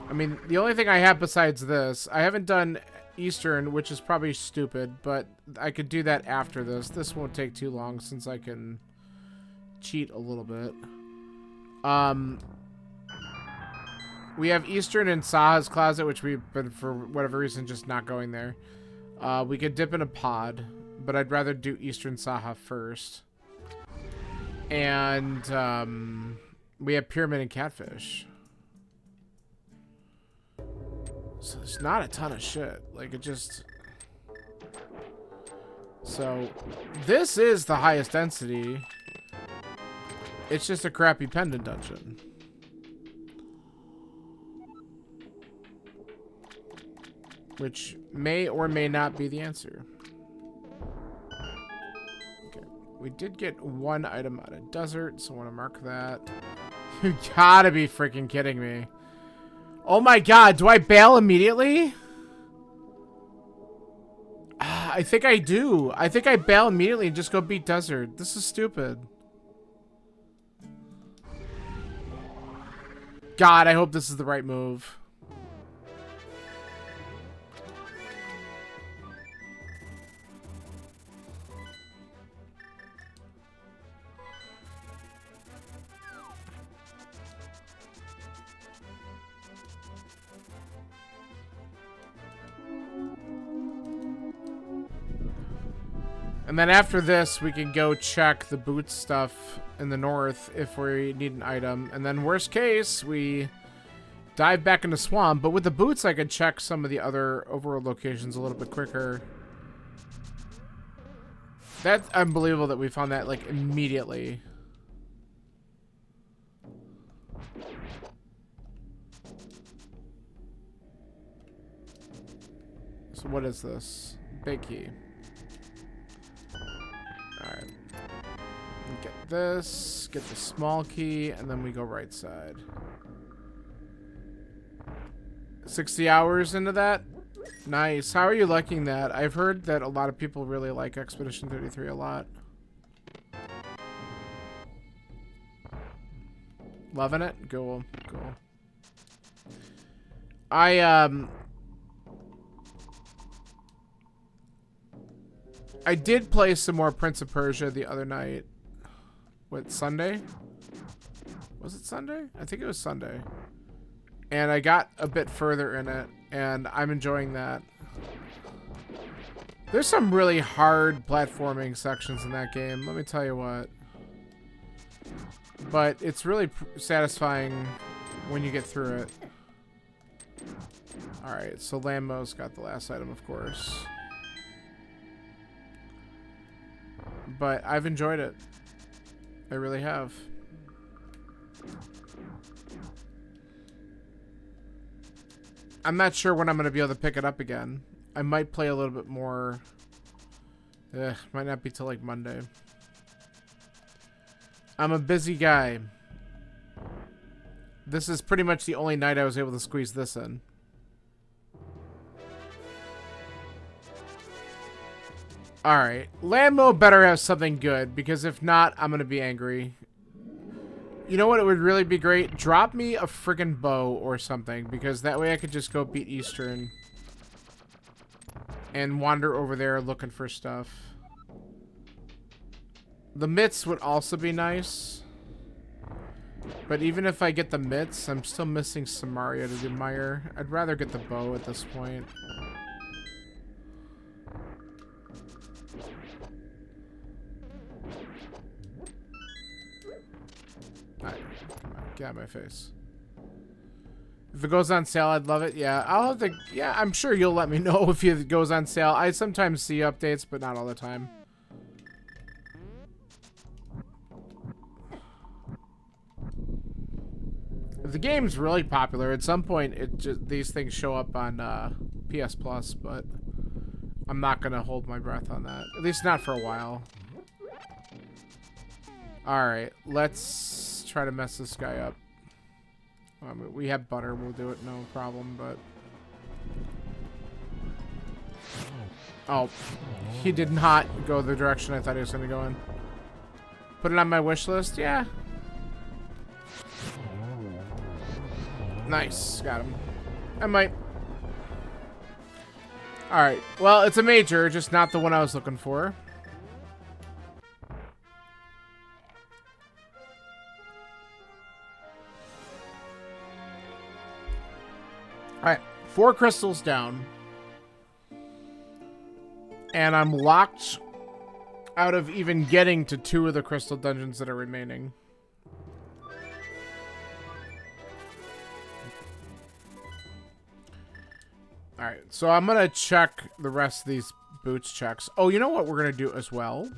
I mean, the only thing I have besides this, I haven't done Eastern, which is probably stupid, but I could do that after this. This won't take too long since I can cheat a little bit. We have Eastern in Saha's closet, which we've been, for whatever reason, just not going there. We could dip in a pod, but I'd rather do Eastern Saha first. And, we have Pyramid and Catfish. So there's not a ton of shit. Like, it just... So, this is the highest density. It's just a crappy pendant dungeon. Which may or may not be the answer. Okay. We did get one item out of desert, so I want to mark that. You gotta be freaking kidding me. Oh my god, do I bail immediately? I think I do. I think I bail immediately and just go beat desert. This is stupid. God, I hope this is the right move. And then after this, we can go check the boots stuff in the north if we need an item. And then worst case, we dive back into swamp. But with the boots, I could check some of the other overworld locations a little bit quicker. That's unbelievable that we found that, like, immediately. So what is this? Big key. Alright. Get this, get the small key, and then we go right side. 60 hours into that? Nice. How are you liking that? I've heard that a lot of people really like Expedition 33 a lot. Loving it? Cool. Cool. I did play some more Prince of Persia the other night. What, Sunday? Was it Sunday? I think it was Sunday. And I got a bit further in it, and I'm enjoying that. There's some really hard platforming sections in that game, let me tell you what. But it's really satisfying when you get through it. Alright, so Lambo's got the last item, of course. But I've enjoyed it. I really have. I'm not sure when I'm going to be able to pick it up again. I might play a little bit more. Might not be till like Monday. I'm a busy guy. This is pretty much the only night I was able to squeeze this in. Alright. Lambo better have something good, because if not, I'm going to be angry. You know what? It would really be great. Drop me a friggin' bow or something, because that way I could just go beat Eastern and wander over there looking for stuff. The mitts would also be nice, but even if I get the mitts, I'm still missing Samaria to admire. I'd rather get the bow at this point. Alright, come on, get out of my face. If it goes on sale, I'd love it. Yeah, I'll have to. Yeah, I'm sure you'll let me know if it goes on sale. I sometimes see updates, but not all the time. If the game's really popular, at some point, these things show up on PS Plus, but I'm not gonna hold my breath on that. At least not for a while. All right, let's try to mess this guy up. We have butter, we'll do it, no problem, but... Oh, he did not go the direction I thought he was going to go in. Put it on my wish list? Yeah. Nice, got him. I might... Alright, well, it's a major, just not the one I was looking for. Alright, 4 crystals down. And I'm locked out of even getting to 2 of the crystal dungeons that are remaining. Alright, so I'm gonna check the rest of these boots checks. Oh, you know what we're gonna do as well?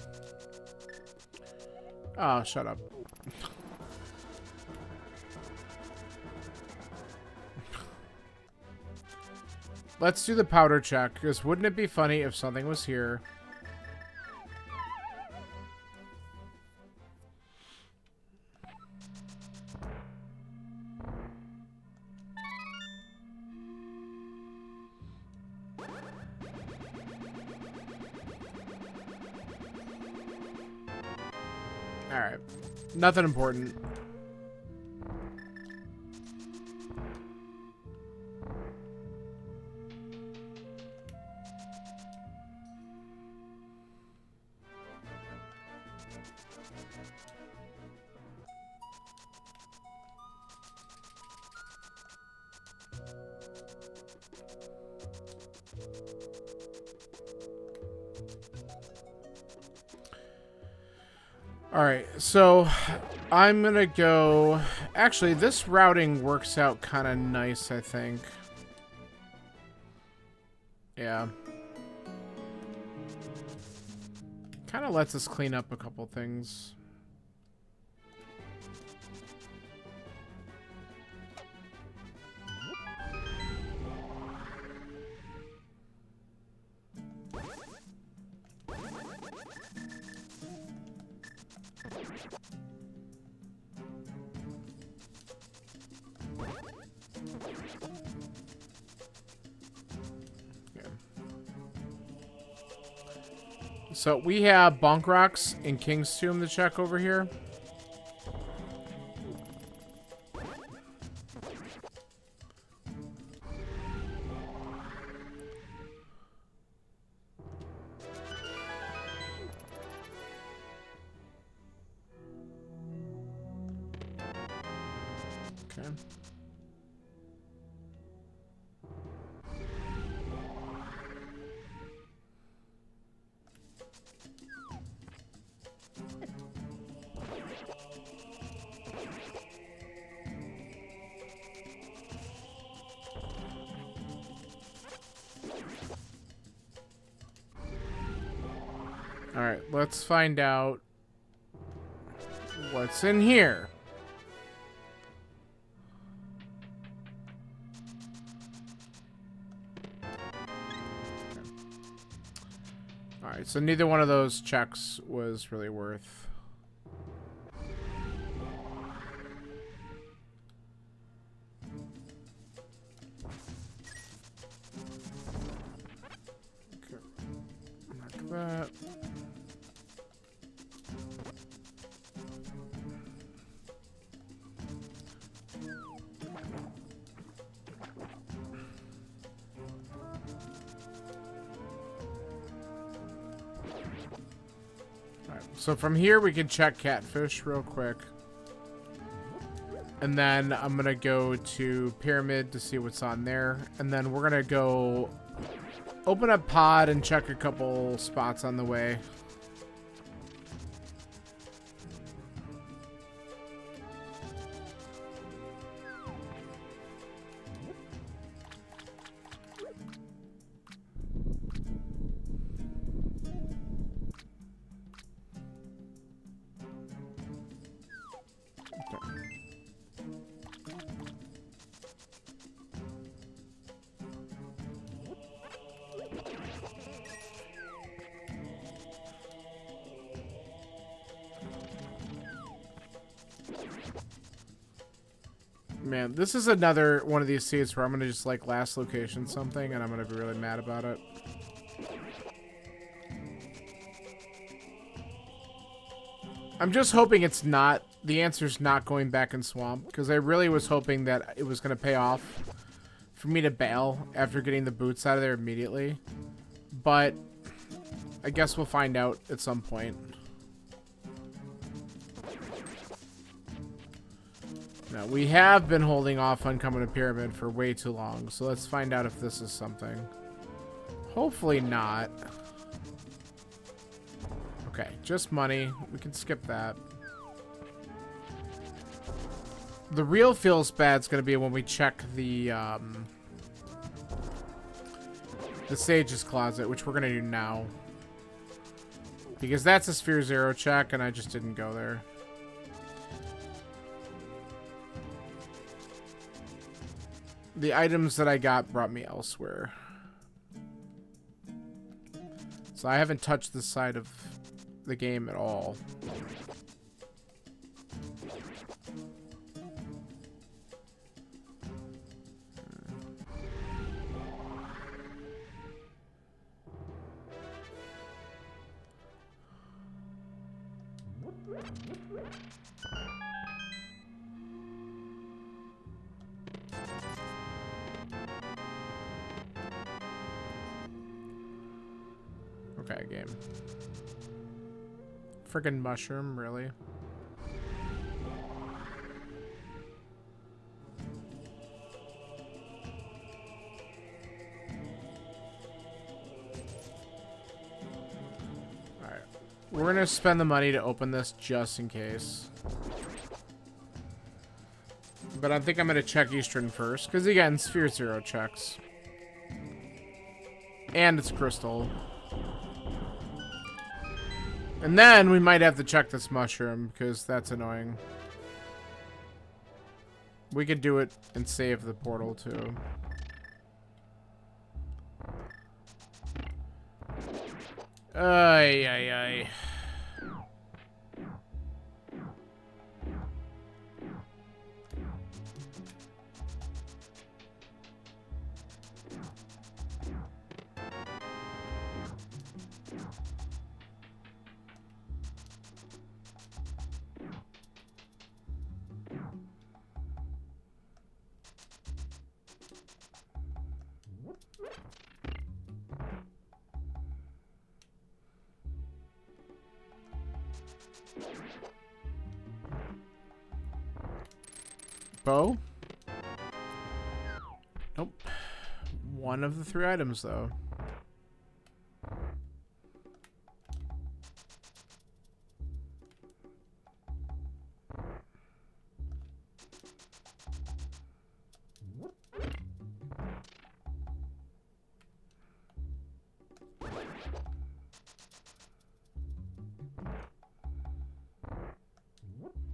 Oh, shut up. Let's do the powder check, because wouldn't it be funny if something was here? Alright. Nothing important. Alright, so I'm gonna go... Actually, this routing works out kind of nice, I think. Yeah. Kind of lets us clean up a couple things. So we have bunk rocks in King's Tomb to check over here. Okay. All right, let's find out what's in here. All right, so neither one of those checks was really worth. Okay. Mark that. So from here, we can check Catfish real quick. And then I'm going to go to Pyramid to see what's on there. And then we're going to go open up Pod and check a couple spots on the way. Man, this is another one of these seeds where I'm going to just like last location something and I'm going to be really mad about it. I'm just hoping it's not, the answer's not going back in Swamp, because I really was hoping that it was going to pay off for me to bail after getting the boots out of there immediately. But I guess we'll find out at some point. Now, we have been holding off on coming to Pyramid for way too long, so let's find out if this is something. Hopefully not. Okay, just money. We can skip that. The real feels bad's gonna be when we check the Sage's Closet, which we're gonna do now. Because that's a Sphere Zero check, and I just didn't go there. The items that I got brought me elsewhere. So I haven't touched this side of the game at all. Okay, game. Friggin' mushroom, really? Alright. We're gonna spend the money to open this just in case. But I think I'm gonna check Eastern first, because again, Sphere Zero checks. And it's crystal. And then we might have to check this mushroom, because that's annoying. We could do it and save the portal, too. Ay, ay, ay. bow. Nope. One of the 3 items, though.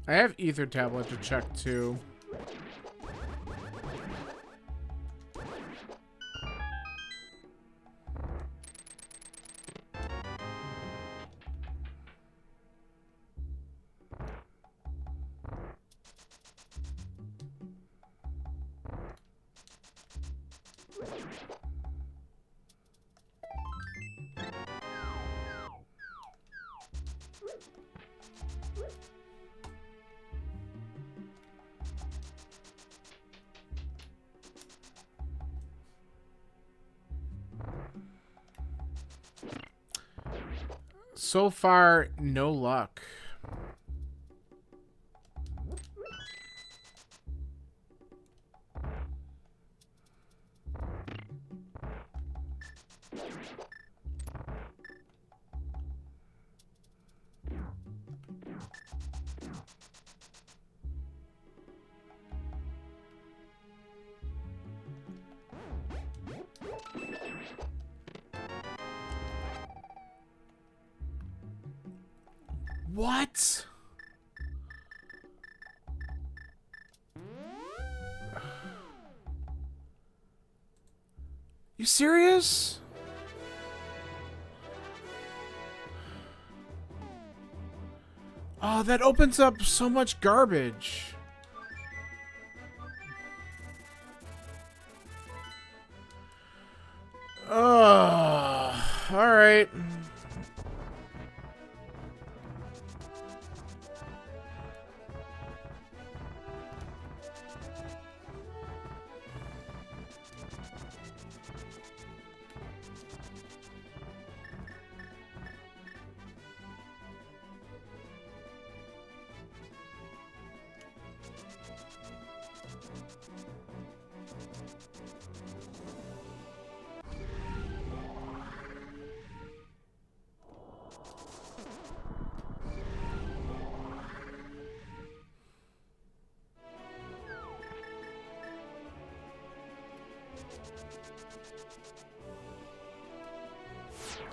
I have ether tablet to check too. So far, no luck. What? You serious? Oh, that opens up so much garbage. Oh, all right.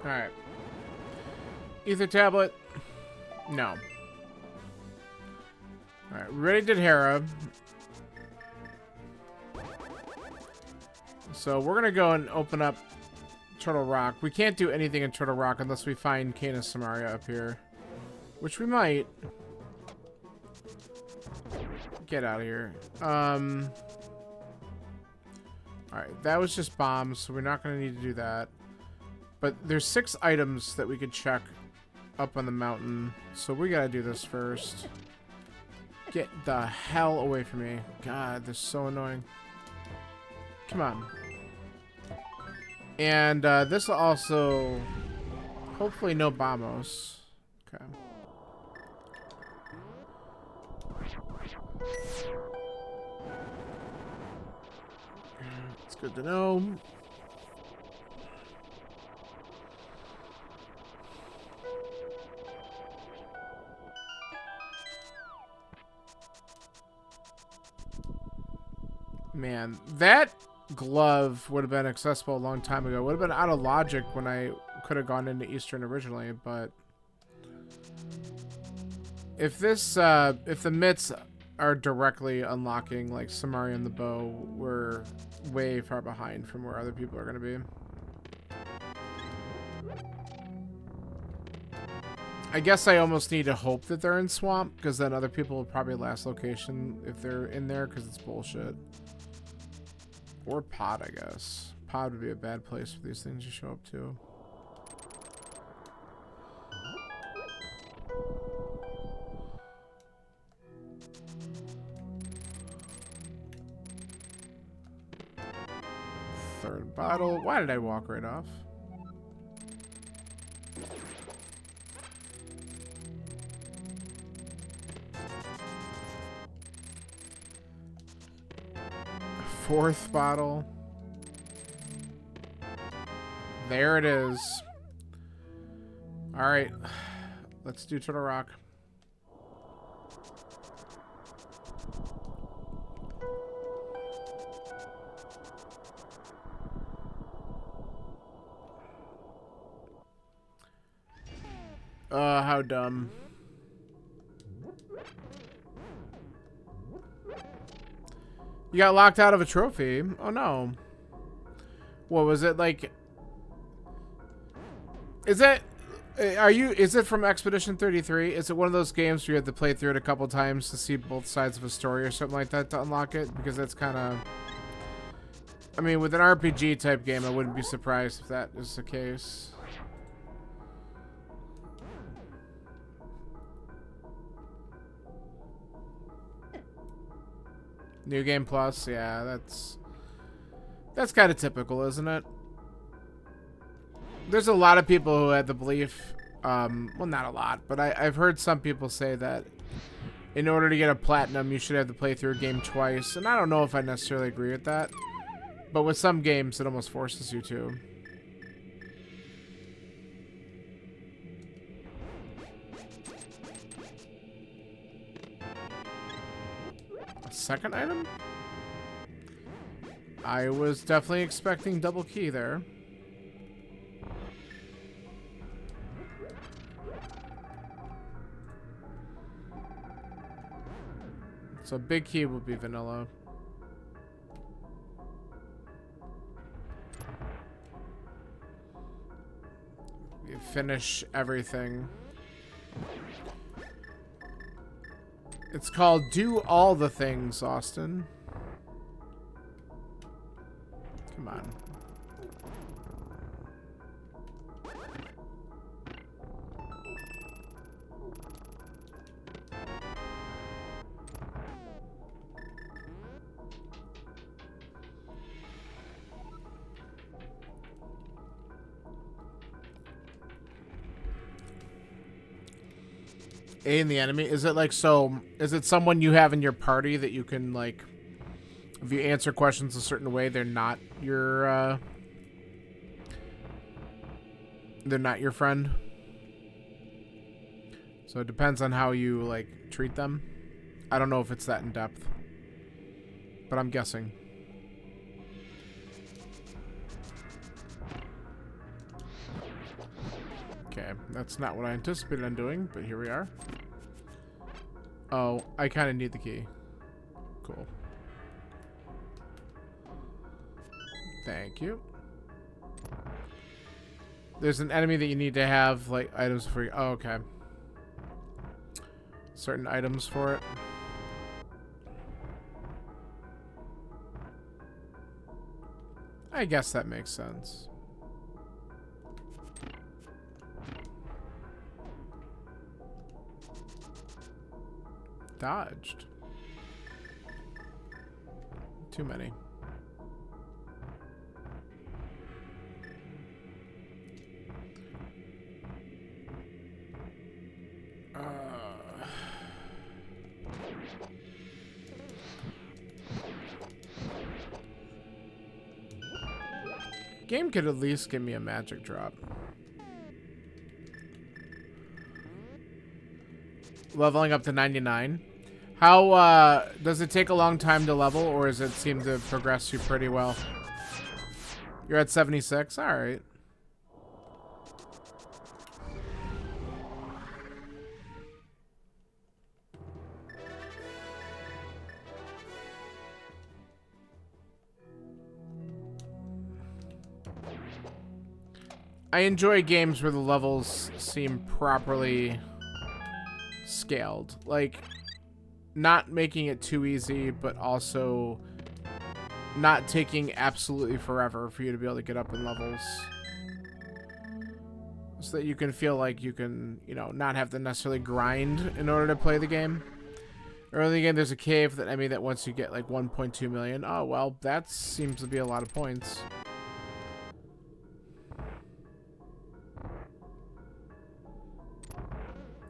Alright. Ether tablet. No. Alright, we already did Hera. So we're gonna go and open up Turtle Rock. We can't do anything in Turtle Rock unless we find Canis Samaria up here. Which we might. Get out of here. Alright, that was just bombs, so we're not gonna need to do that. But there's 6 items that we could check up on the mountain. So we gotta do this first. Get the hell away from me. God, they're so annoying. Come on. And this will also... Hopefully no bombos. Okay. It's good to know. Man, that glove would have been accessible a long time ago. Would have been out of logic when I could have gone into Eastern originally, but if this, if the mitts are directly unlocking like Samaria and the bow, we're way far behind from where other people are going to be. I guess I almost need to hope that they're in Swamp, because then other people will probably last location if they're in there, because it's bullshit. Or Pod, I guess. Pod would be a bad place for these things to show up to. Third bottle. Why did I walk right off? 4th bottle. There it is. Alright. Let's do Turtle Rock. How dumb. You got locked out of a trophy. Oh no. What was it like? Is it from Expedition 33? Is it one of those games where you have to play through it a couple times to see both sides of a story or something like that to unlock it? Because that's kind of... I mean, with an RPG type game, I wouldn't be surprised if that is the case. New Game Plus, yeah, that's kind of typical, isn't it? There's a lot of people who had the belief, well, not a lot, but I've heard some people say that in order to get a platinum, you should have to play through a game twice, and I don't know if I necessarily agree with that, but with some games, it almost forces you to. Second item? I was definitely expecting double key there. So big key would be vanilla. You finish everything. It's called Do All the Things, Austin. Come on. A in the enemy? Is it like, so, is it someone you have in your party that you can, like, if you answer questions a certain way, they're not your friend? So it depends on how you, like, treat them. I don't know if it's that in depth, but I'm guessing. Okay, that's not what I anticipated on doing, but here we are. Oh, I kind of need the key. Cool. Thank you. There's an enemy that you need to have, like, items for you. Oh, okay. Certain items for it. I guess that makes sense. Dodged. Too many. Game could at least give me a magic drop. Leveling up to 99. How, does it take a long time to level, or does it seem to progress you pretty well? You're at 76? Alright. I enjoy games where the levels seem properly scaled. Like, not making it too easy, but also not taking absolutely forever for you to be able to get up in levels. So that you can feel like you can, you know, not have to necessarily grind in order to play the game. Early in the game, there's a cave that, I mean, that once you get like 1.2 million. Oh, well, that seems to be a lot of points.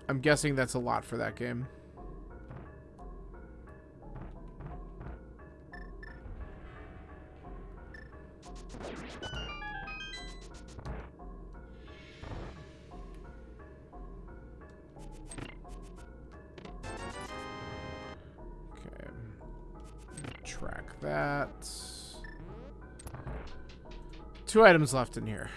I'm guessing that's a lot for that game. Okay. Track that. 2 items left in here.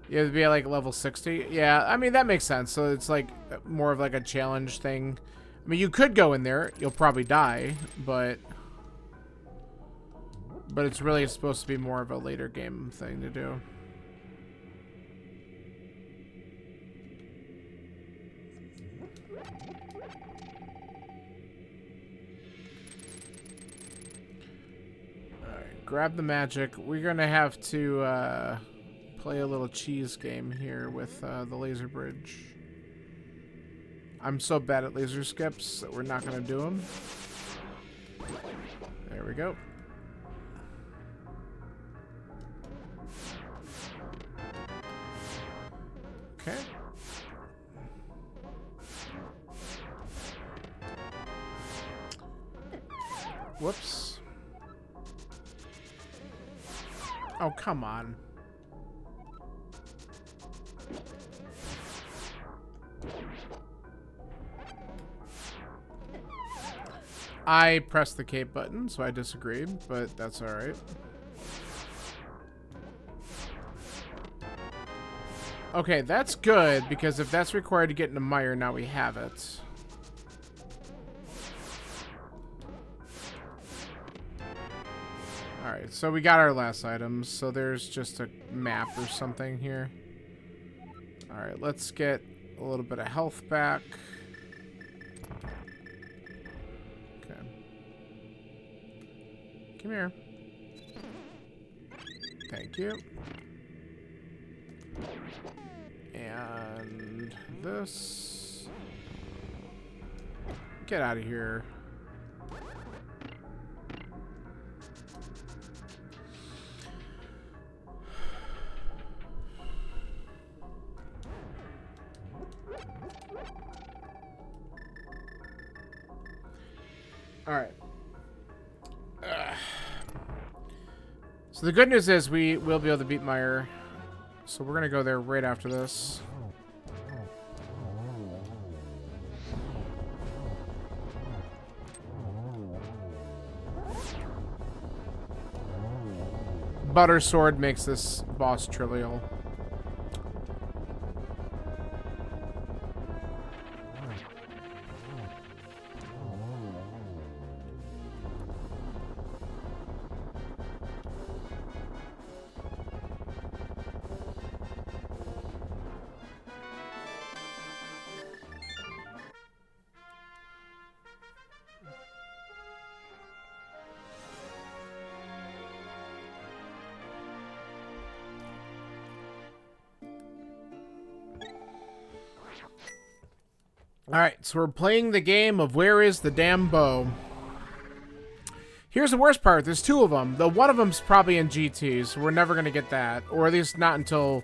You have to be at like level 60. Yeah, I mean, that makes sense. So it's like more of like a challenge thing. I mean, you could go in there. You'll probably die, but it's really supposed to be more of a later game thing to do. Alright, grab the magic. We're gonna have to play a little cheese game here with the laser bridge. I'm so bad at laser skips that we're not gonna do them. There we go. Okay. Whoops. Oh, come on. I pressed the cape button, so I disagreed, but that's alright. Okay, that's good, because if that's required to get into mire, now we have it. Alright, so we got our last items, so there's just a map or something here. Alright, let's get a little bit of health back. Okay. Come here. Thank you. And this. Get out of here. All right. So the good news is we will be able to beat Mire. So we're going to go there right after this. Butter Sword makes this boss trivial. Alright, so we're playing the game of where is the damn bow. Here's the worst part. There's 2 of them. The one of them's probably in GT, so we're never going to get that. Or at least not until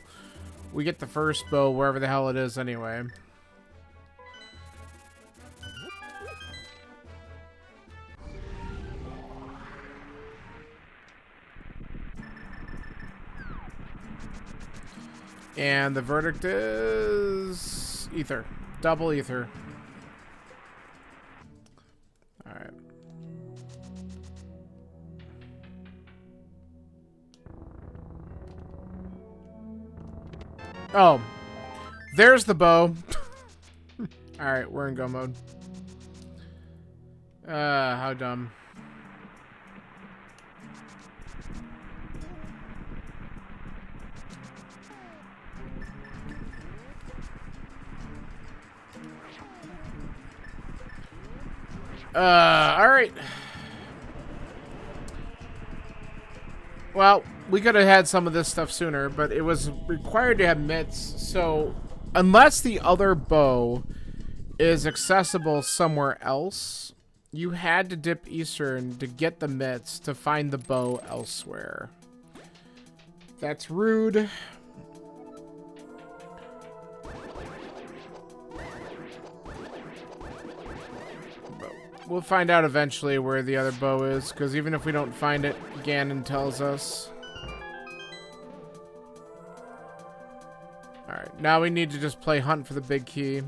we get the first bow, wherever the hell it is anyway. And the verdict is ether. Double ether. Alright. Oh. There's the bow. Alright, we're in go mode. How dumb. Alright. Well, we could have had some of this stuff sooner, but it was required to have mitts, so unless the other bow is accessible somewhere else, you had to dip Eastern to get the mitts to find the bow elsewhere. That's rude. We'll find out eventually where the other bow is, because even if we don't find it Ganon tells us. Alright, now we need to just play hunt for the big key.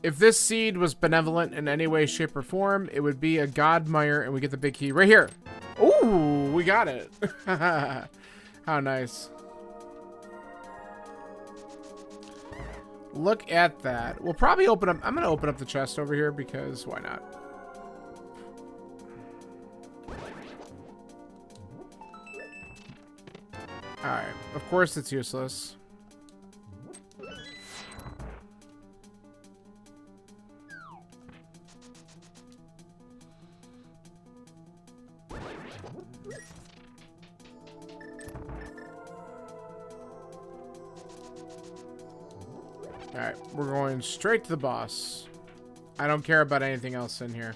If this seed was benevolent in any way, shape, or form, it would be a Godmire, and we get the big key right here. Ooh, we got it. How nice. Look at that. We'll probably open up... I'm going to open up the chest over here because why not? Alright. Of course it's useless. Alright, we're going straight to the boss. I don't care about anything else in here.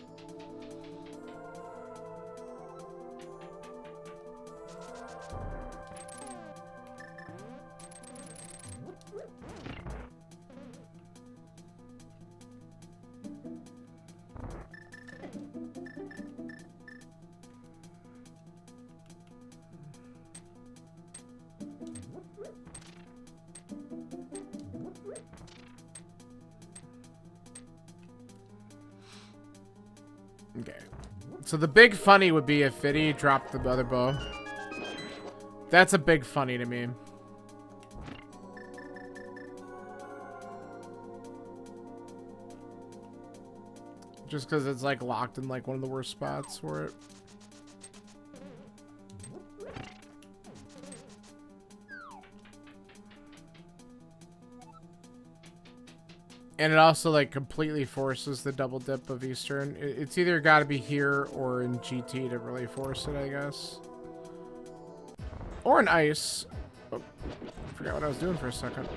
Okay. So the big funny would be if Fiddy dropped the other bow. That's a big funny to me. Just because it's like locked in like one of the worst spots for it. And it also, like, completely forces the double dip of Eastern. It's either got to be here or in GT to really force it, I guess. Or in Ice. Oh, I forgot what I was doing for a second.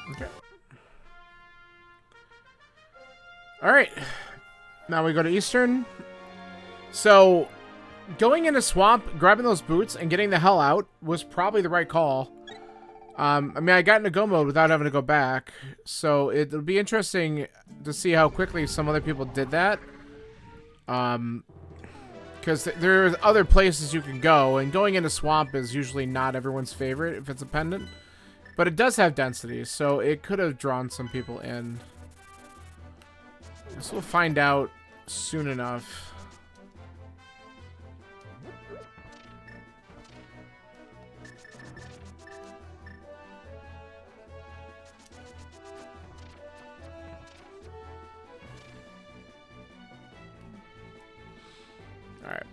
Okay. Alright. Now we go to Eastern. So, going into Swamp, grabbing those boots, and getting the hell out was probably the right call. I mean, I got into go mode without having to go back. So, it'll be interesting to see how quickly some other people did that. Because there's other places you can go, and going into Swamp is usually not everyone's favorite if it's a pendant. But it does have density, so it could have drawn some people in. So we'll find out soon enough. All right.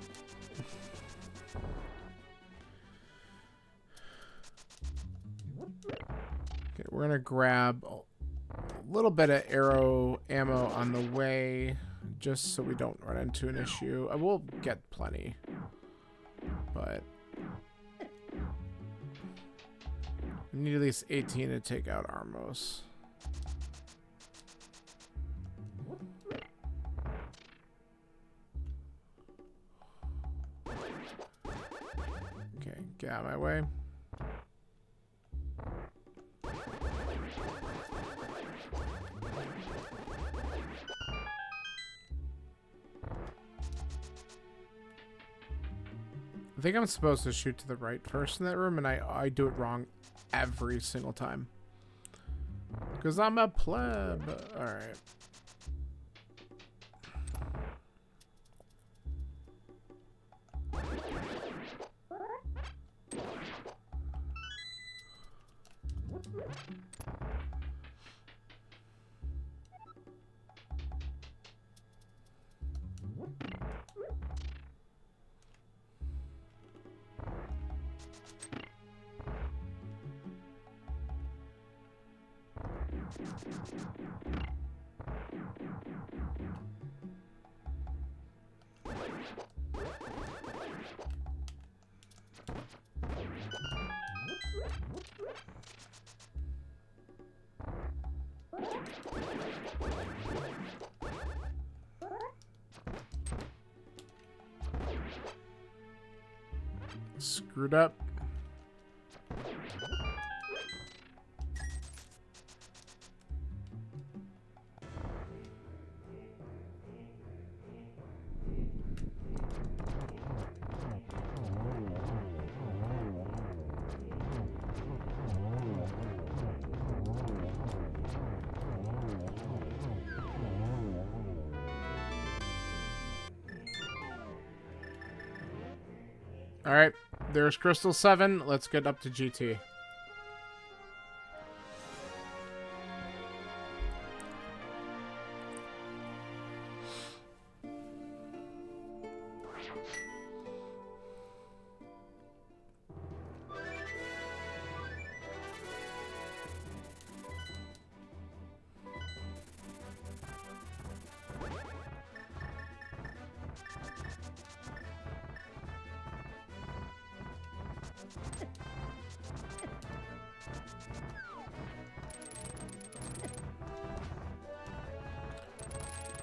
Okay, we're gonna grab a little bit of arrow ammo on the way, just so we don't run into an issue. I will get plenty, but I need at least 18 to take out Armos. Okay, get out of my way. I think I'm supposed to shoot to the right first in that room, and I do it wrong every single time. Because I'm a pleb. Alright. Screwed up. Alright, there's Crystal 7. Let's get up to GT.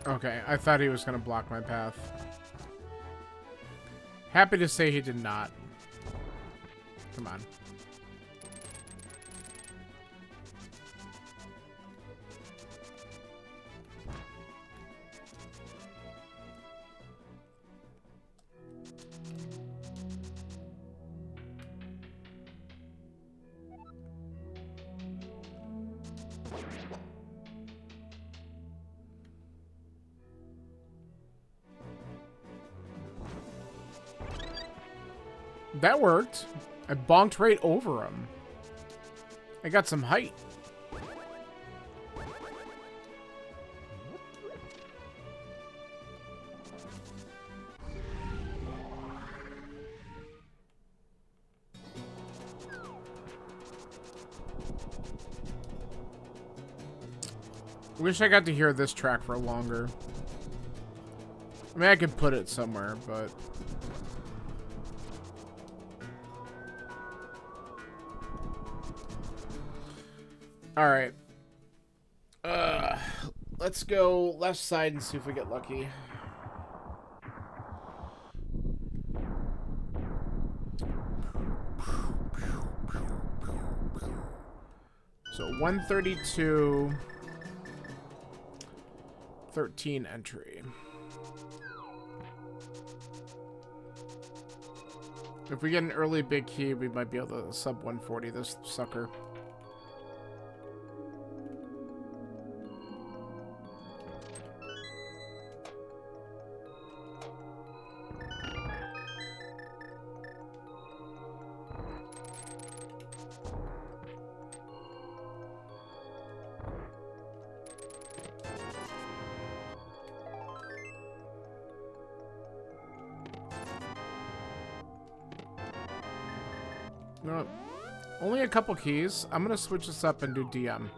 Okay, I thought he was going to block my path. Happy to say he did not. Come on. That worked. I bonked right over him. I got some height. Wish I got to hear this track for longer. I mean, I could put it somewhere, but... Alright. Let's go left side and see if we get lucky. So 132... 13 entry. If we get an early big key, we might be able to sub 140 this sucker. No, only a couple keys. I'm gonna switch this up and do DM.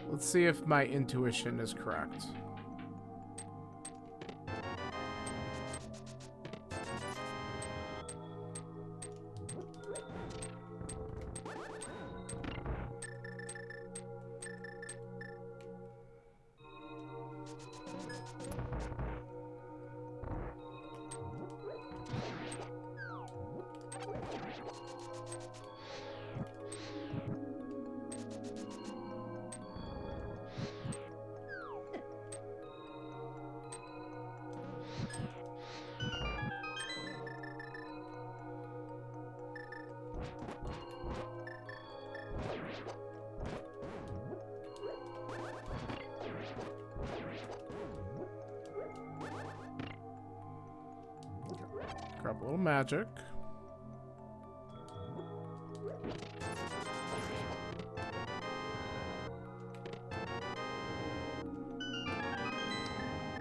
Let's see if my intuition is correct. Grab a little magic.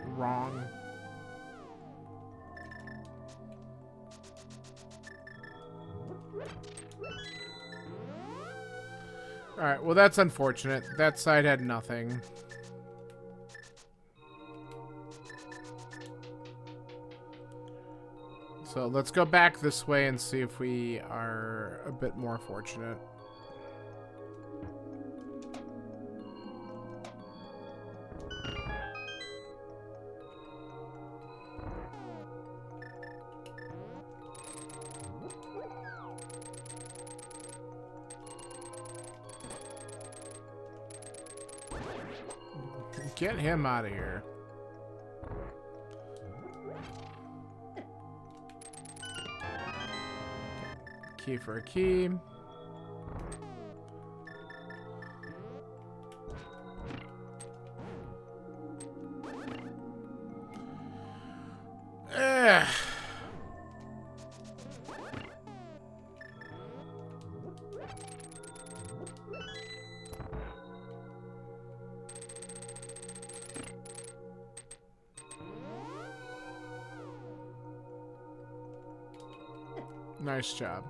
Wrong. Alright, well that's unfortunate. That side had nothing. So let's go back this way and see if we are a bit more fortunate. Get him out of here. Key for a key. Nice job.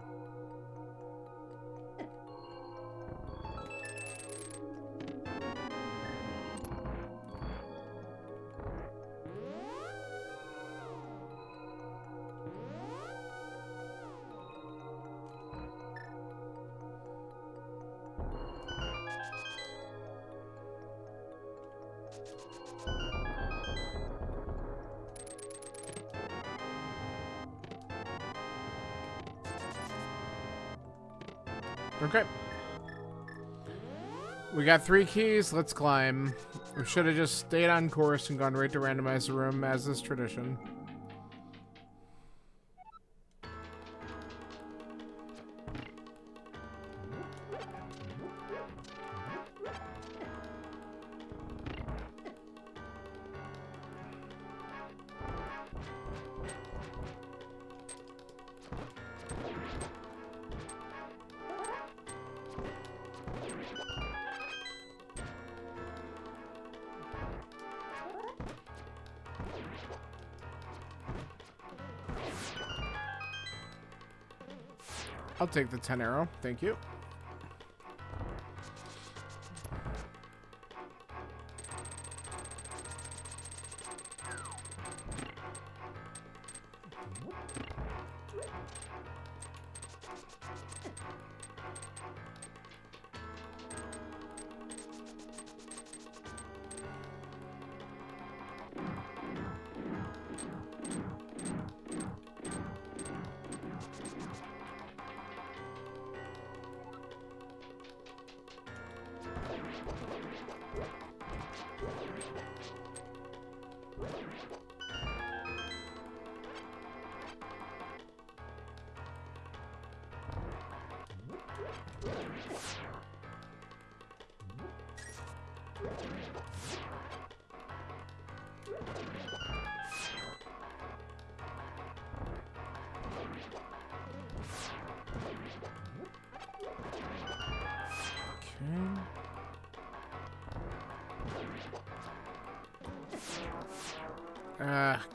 Okay. We got 3 keys. Let's climb. We should have just stayed on course and gone right to randomize the room, as is tradition. I'll take the 10 arrow. Thank you.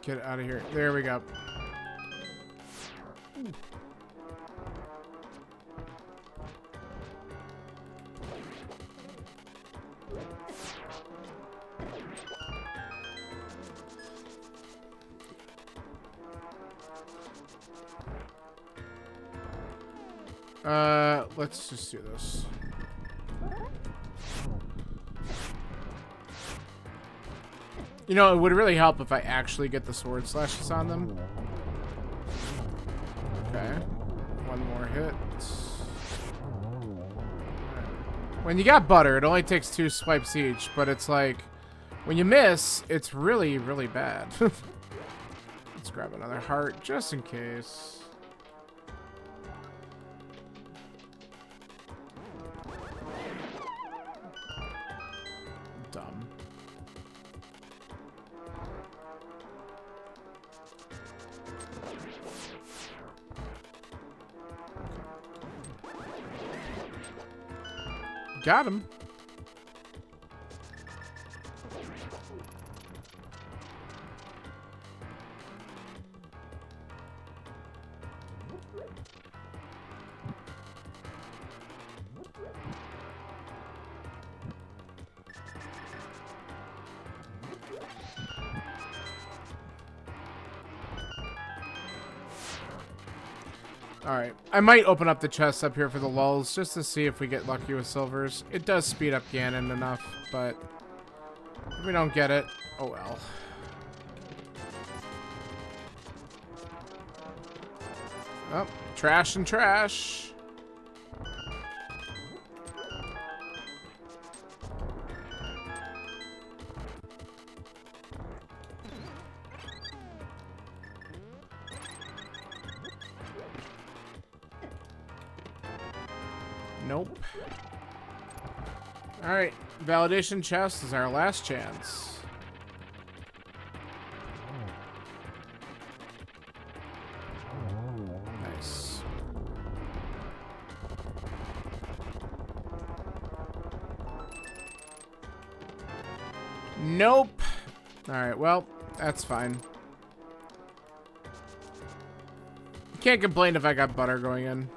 Get out of here. There we go. Let's just do this. You know, it would really help if I actually get the sword slashes on them. Okay. One more hit. When you got butter, it only takes 2 swipes each, but it's like, when you miss, it's really, really bad. Let's grab another heart, just in case. Dumb. Got him. Alright, I might open up the chest up here for the lulz, just to see if we get lucky with silvers. It does speed up Ganon enough, but if we don't get it, oh well. Oh, trash and trash. Nope. Alright, validation chest is our last chance. Nice. Nope. Alright, well, that's fine. Can't complain if I got butter going in.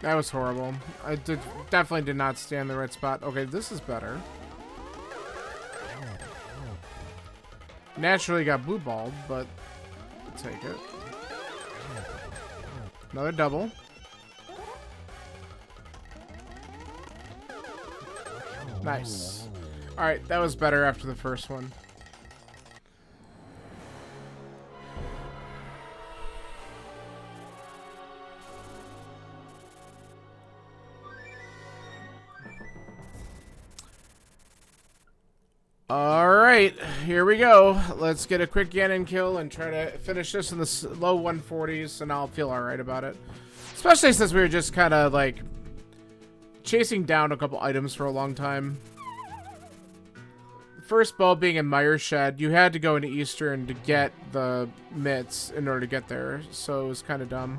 That was horrible. I definitely did not stay in the right spot. Okay, this is better. Naturally got blue balled, but I'll take it. Another double. Nice. Alright, that was better after the first one. Alright, here we go. Let's get a quick Ganon kill and try to finish this in the low 140s, and I'll feel alright about it. Especially since we were just kind of, like, chasing down a couple items for a long time. First bow being in Mire Shed, you had to go into Eastern to get the mitts in order to get there, so it was kind of dumb.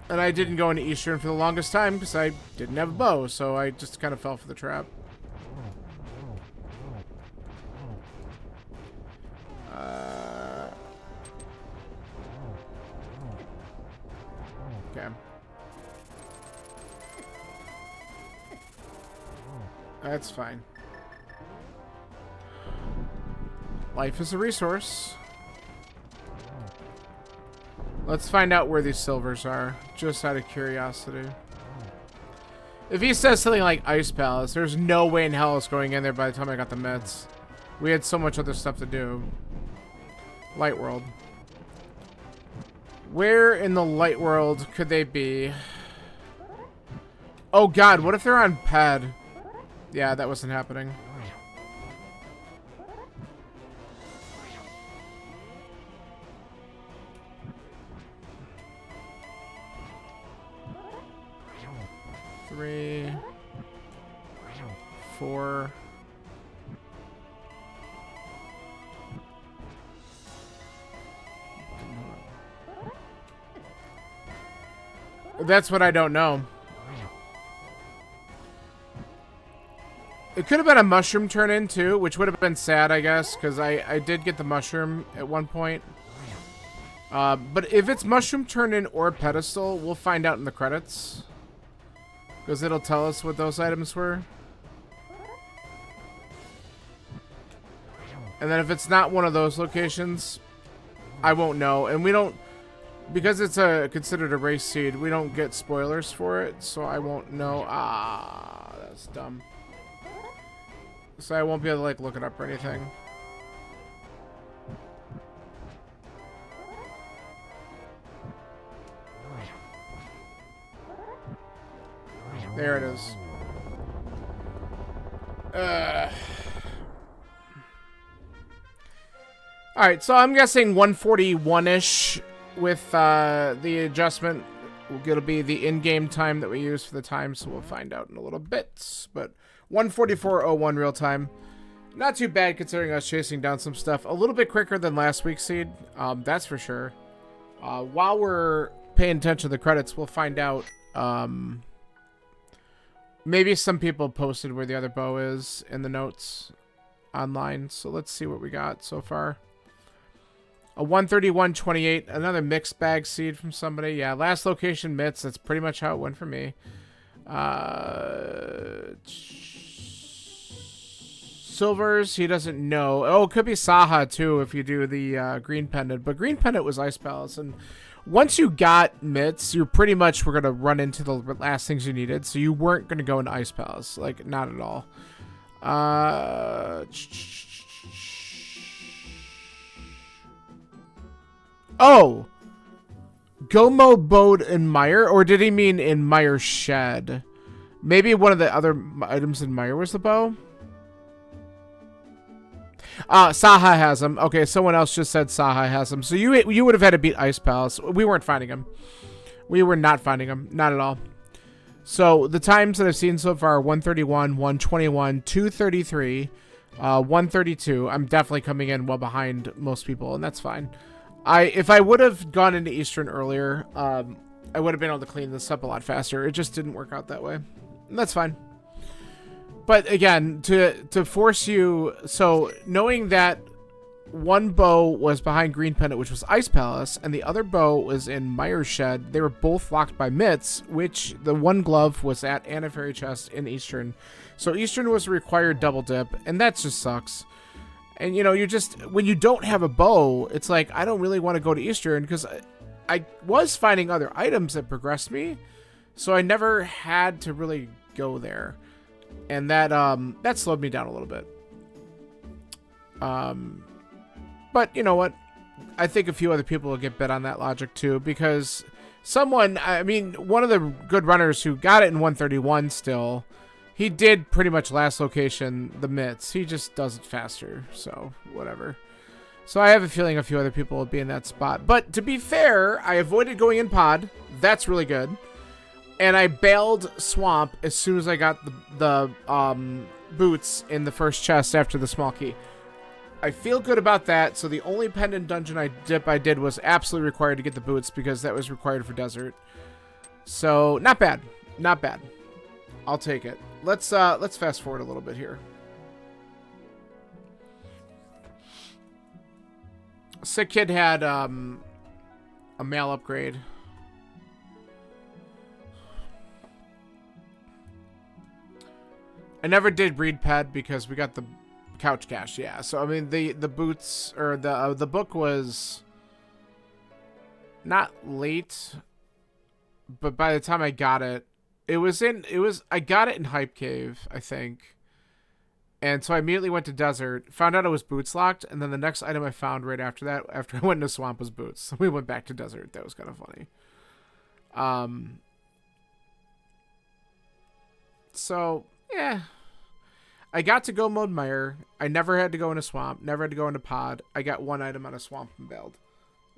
And I didn't go into Eastern for the longest time because I didn't have a bow, so I just kind of fell for the trap. Okay. That's fine. Life is a resource. Let's find out where these silvers are, just out of curiosity. If he says something like Ice Palace, there's no way in hell it's going in there by the time I got the meds. We had so much other stuff to do. Light World. Where in the Light World could they be? Oh god, what if they're on pad? Yeah, that wasn't happening. Three, 4. That's what I don't know. It could have been a mushroom turn in too, which would have been sad, I guess, because I did get the mushroom at one point. But if it's mushroom turn in or pedestal, we'll find out in the credits. Because it'll tell us what those items were. And then if it's not one of those locations, I won't know. And we don't... Because it's considered a race seed, we don't get spoilers for it, so I won't know. Ah, that's dumb. So I won't be able to, like, look it up or anything. There it is. Alright, so I'm guessing 141-ish with the adjustment. It'll be the in-game time that we use for the time, so we'll find out in a little bit. But 144.01 real time. Not too bad considering us chasing down some stuff. A little bit quicker than last week's seed, that's for sure. While we're paying attention to the credits, we'll find out. Maybe some people posted where the other bow is in the notes online. So let's see what we got so far. A 131.28, another mixed bag seed from somebody. Yeah, last location mitts. That's pretty much how it went for me. Silvers, he doesn't know. Oh, it could be Saha too if you do the green pendant. But green pendant was Ice Palace, and once you got mitts, you pretty much were gonna run into the last things you needed. So you weren't gonna go into Ice Palace, like not at all. Oh, Gomo boat in Meyer, or did he mean in Meyer's shed? Maybe one of the other items in Meyer was the bow. Saha has him. Okay, someone else just said Saha has him. So you would have had to beat Ice Palace. We weren't finding him. We were not finding him. Not at all. So the times that I've seen so far are 131, 121, 233, 132. I'm definitely coming in well behind most people, and that's fine. If I would have gone into Eastern earlier, I would have been able to clean this up a lot faster. It just didn't work out that way. And that's fine. But again, to force you, so knowing that one bow was behind Green Pendant, which was Ice Palace, and the other bow was in Meyer's Shed, they were both locked by mitts, which the one glove was at Anna Fairy Chest in Eastern. So Eastern was a required double dip, and that just sucks. And you know, you just, when you don't have a bow, it's like, I don't really want to go to Eastern, because I was finding other items that progressed me, so I never had to really go there. And that slowed me down a little bit. But you know what? I think a few other people will get bit on that logic too, because someone, I mean, one of the good runners who got it in 131 still, he did pretty much last location, the mitts. He just does it faster, so whatever. So I have a feeling a few other people will be in that spot. But to be fair, I avoided going in pod. That's really good. And I bailed Swamp as soon as I got the boots in the first chest after the small key. I feel good about that. So the only pendant dungeon I did was absolutely required to get the boots, because that was required for desert. So not bad. Not bad. I'll take it. Let's fast forward a little bit here. Sick Kid had a mail upgrade. I never did Breed Ped because we got the couch cash. Yeah, so I mean the boots, or the book was not late, but by the time I got it, I got it in Hype Cave, I think. And so I immediately went to Desert, found out it was boots locked, and then the next item I found right after that, after I went into Swamp, was boots. So we went back to Desert. That was kind of funny. So yeah, I got to go mode Mire. I never had to go into Swamp, never had to go into Pod. I got one item on a Swamp and bailed.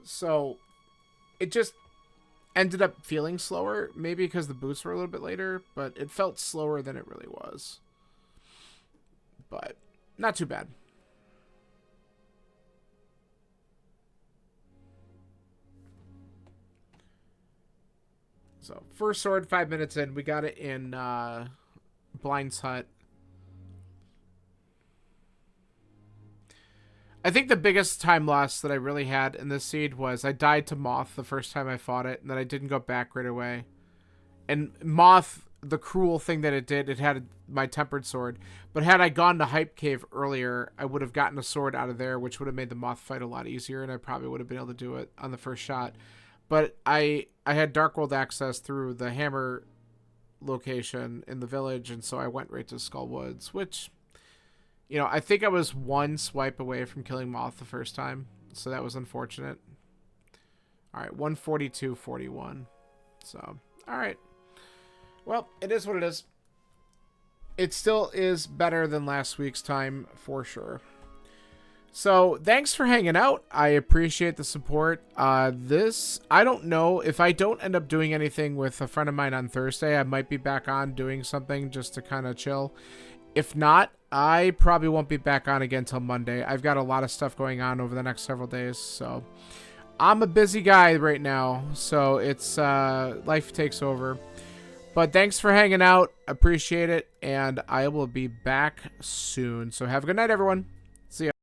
So it just ended up feeling slower, maybe because the boots were a little bit later, but it felt slower than it really was. But not too bad. So first sword, 5 minutes in, we got it in Blind's Hut. I think the biggest time loss that I really had in this seed was I died to Moth the first time I fought it, and then I didn't go back right away. And Moth, the cruel thing that it did, it had my tempered sword. But had I gone to Hype Cave earlier, I would have gotten a sword out of there, which would have made the Moth fight a lot easier, and I probably would have been able to do it on the first shot. But I had Dark World access through the hammer location in the village, and so I went right to Skull Woods, which, you know, I think I was one swipe away from killing Moth the first time, so that was unfortunate. All right, 142.41. So, all right. Well, it is what it is. It still is better than last week's time, for sure. So, thanks for hanging out. I appreciate the support. I don't know. If I don't end up doing anything with a friend of mine on Thursday, I might be back on doing something just to kind of chill. If not, I probably won't be back on again till Monday. I've got a lot of stuff going on over the next several days, so I'm a busy guy right now, so it's life takes over. But thanks for hanging out. Appreciate it, and I will be back soon. So have a good night, everyone. See ya.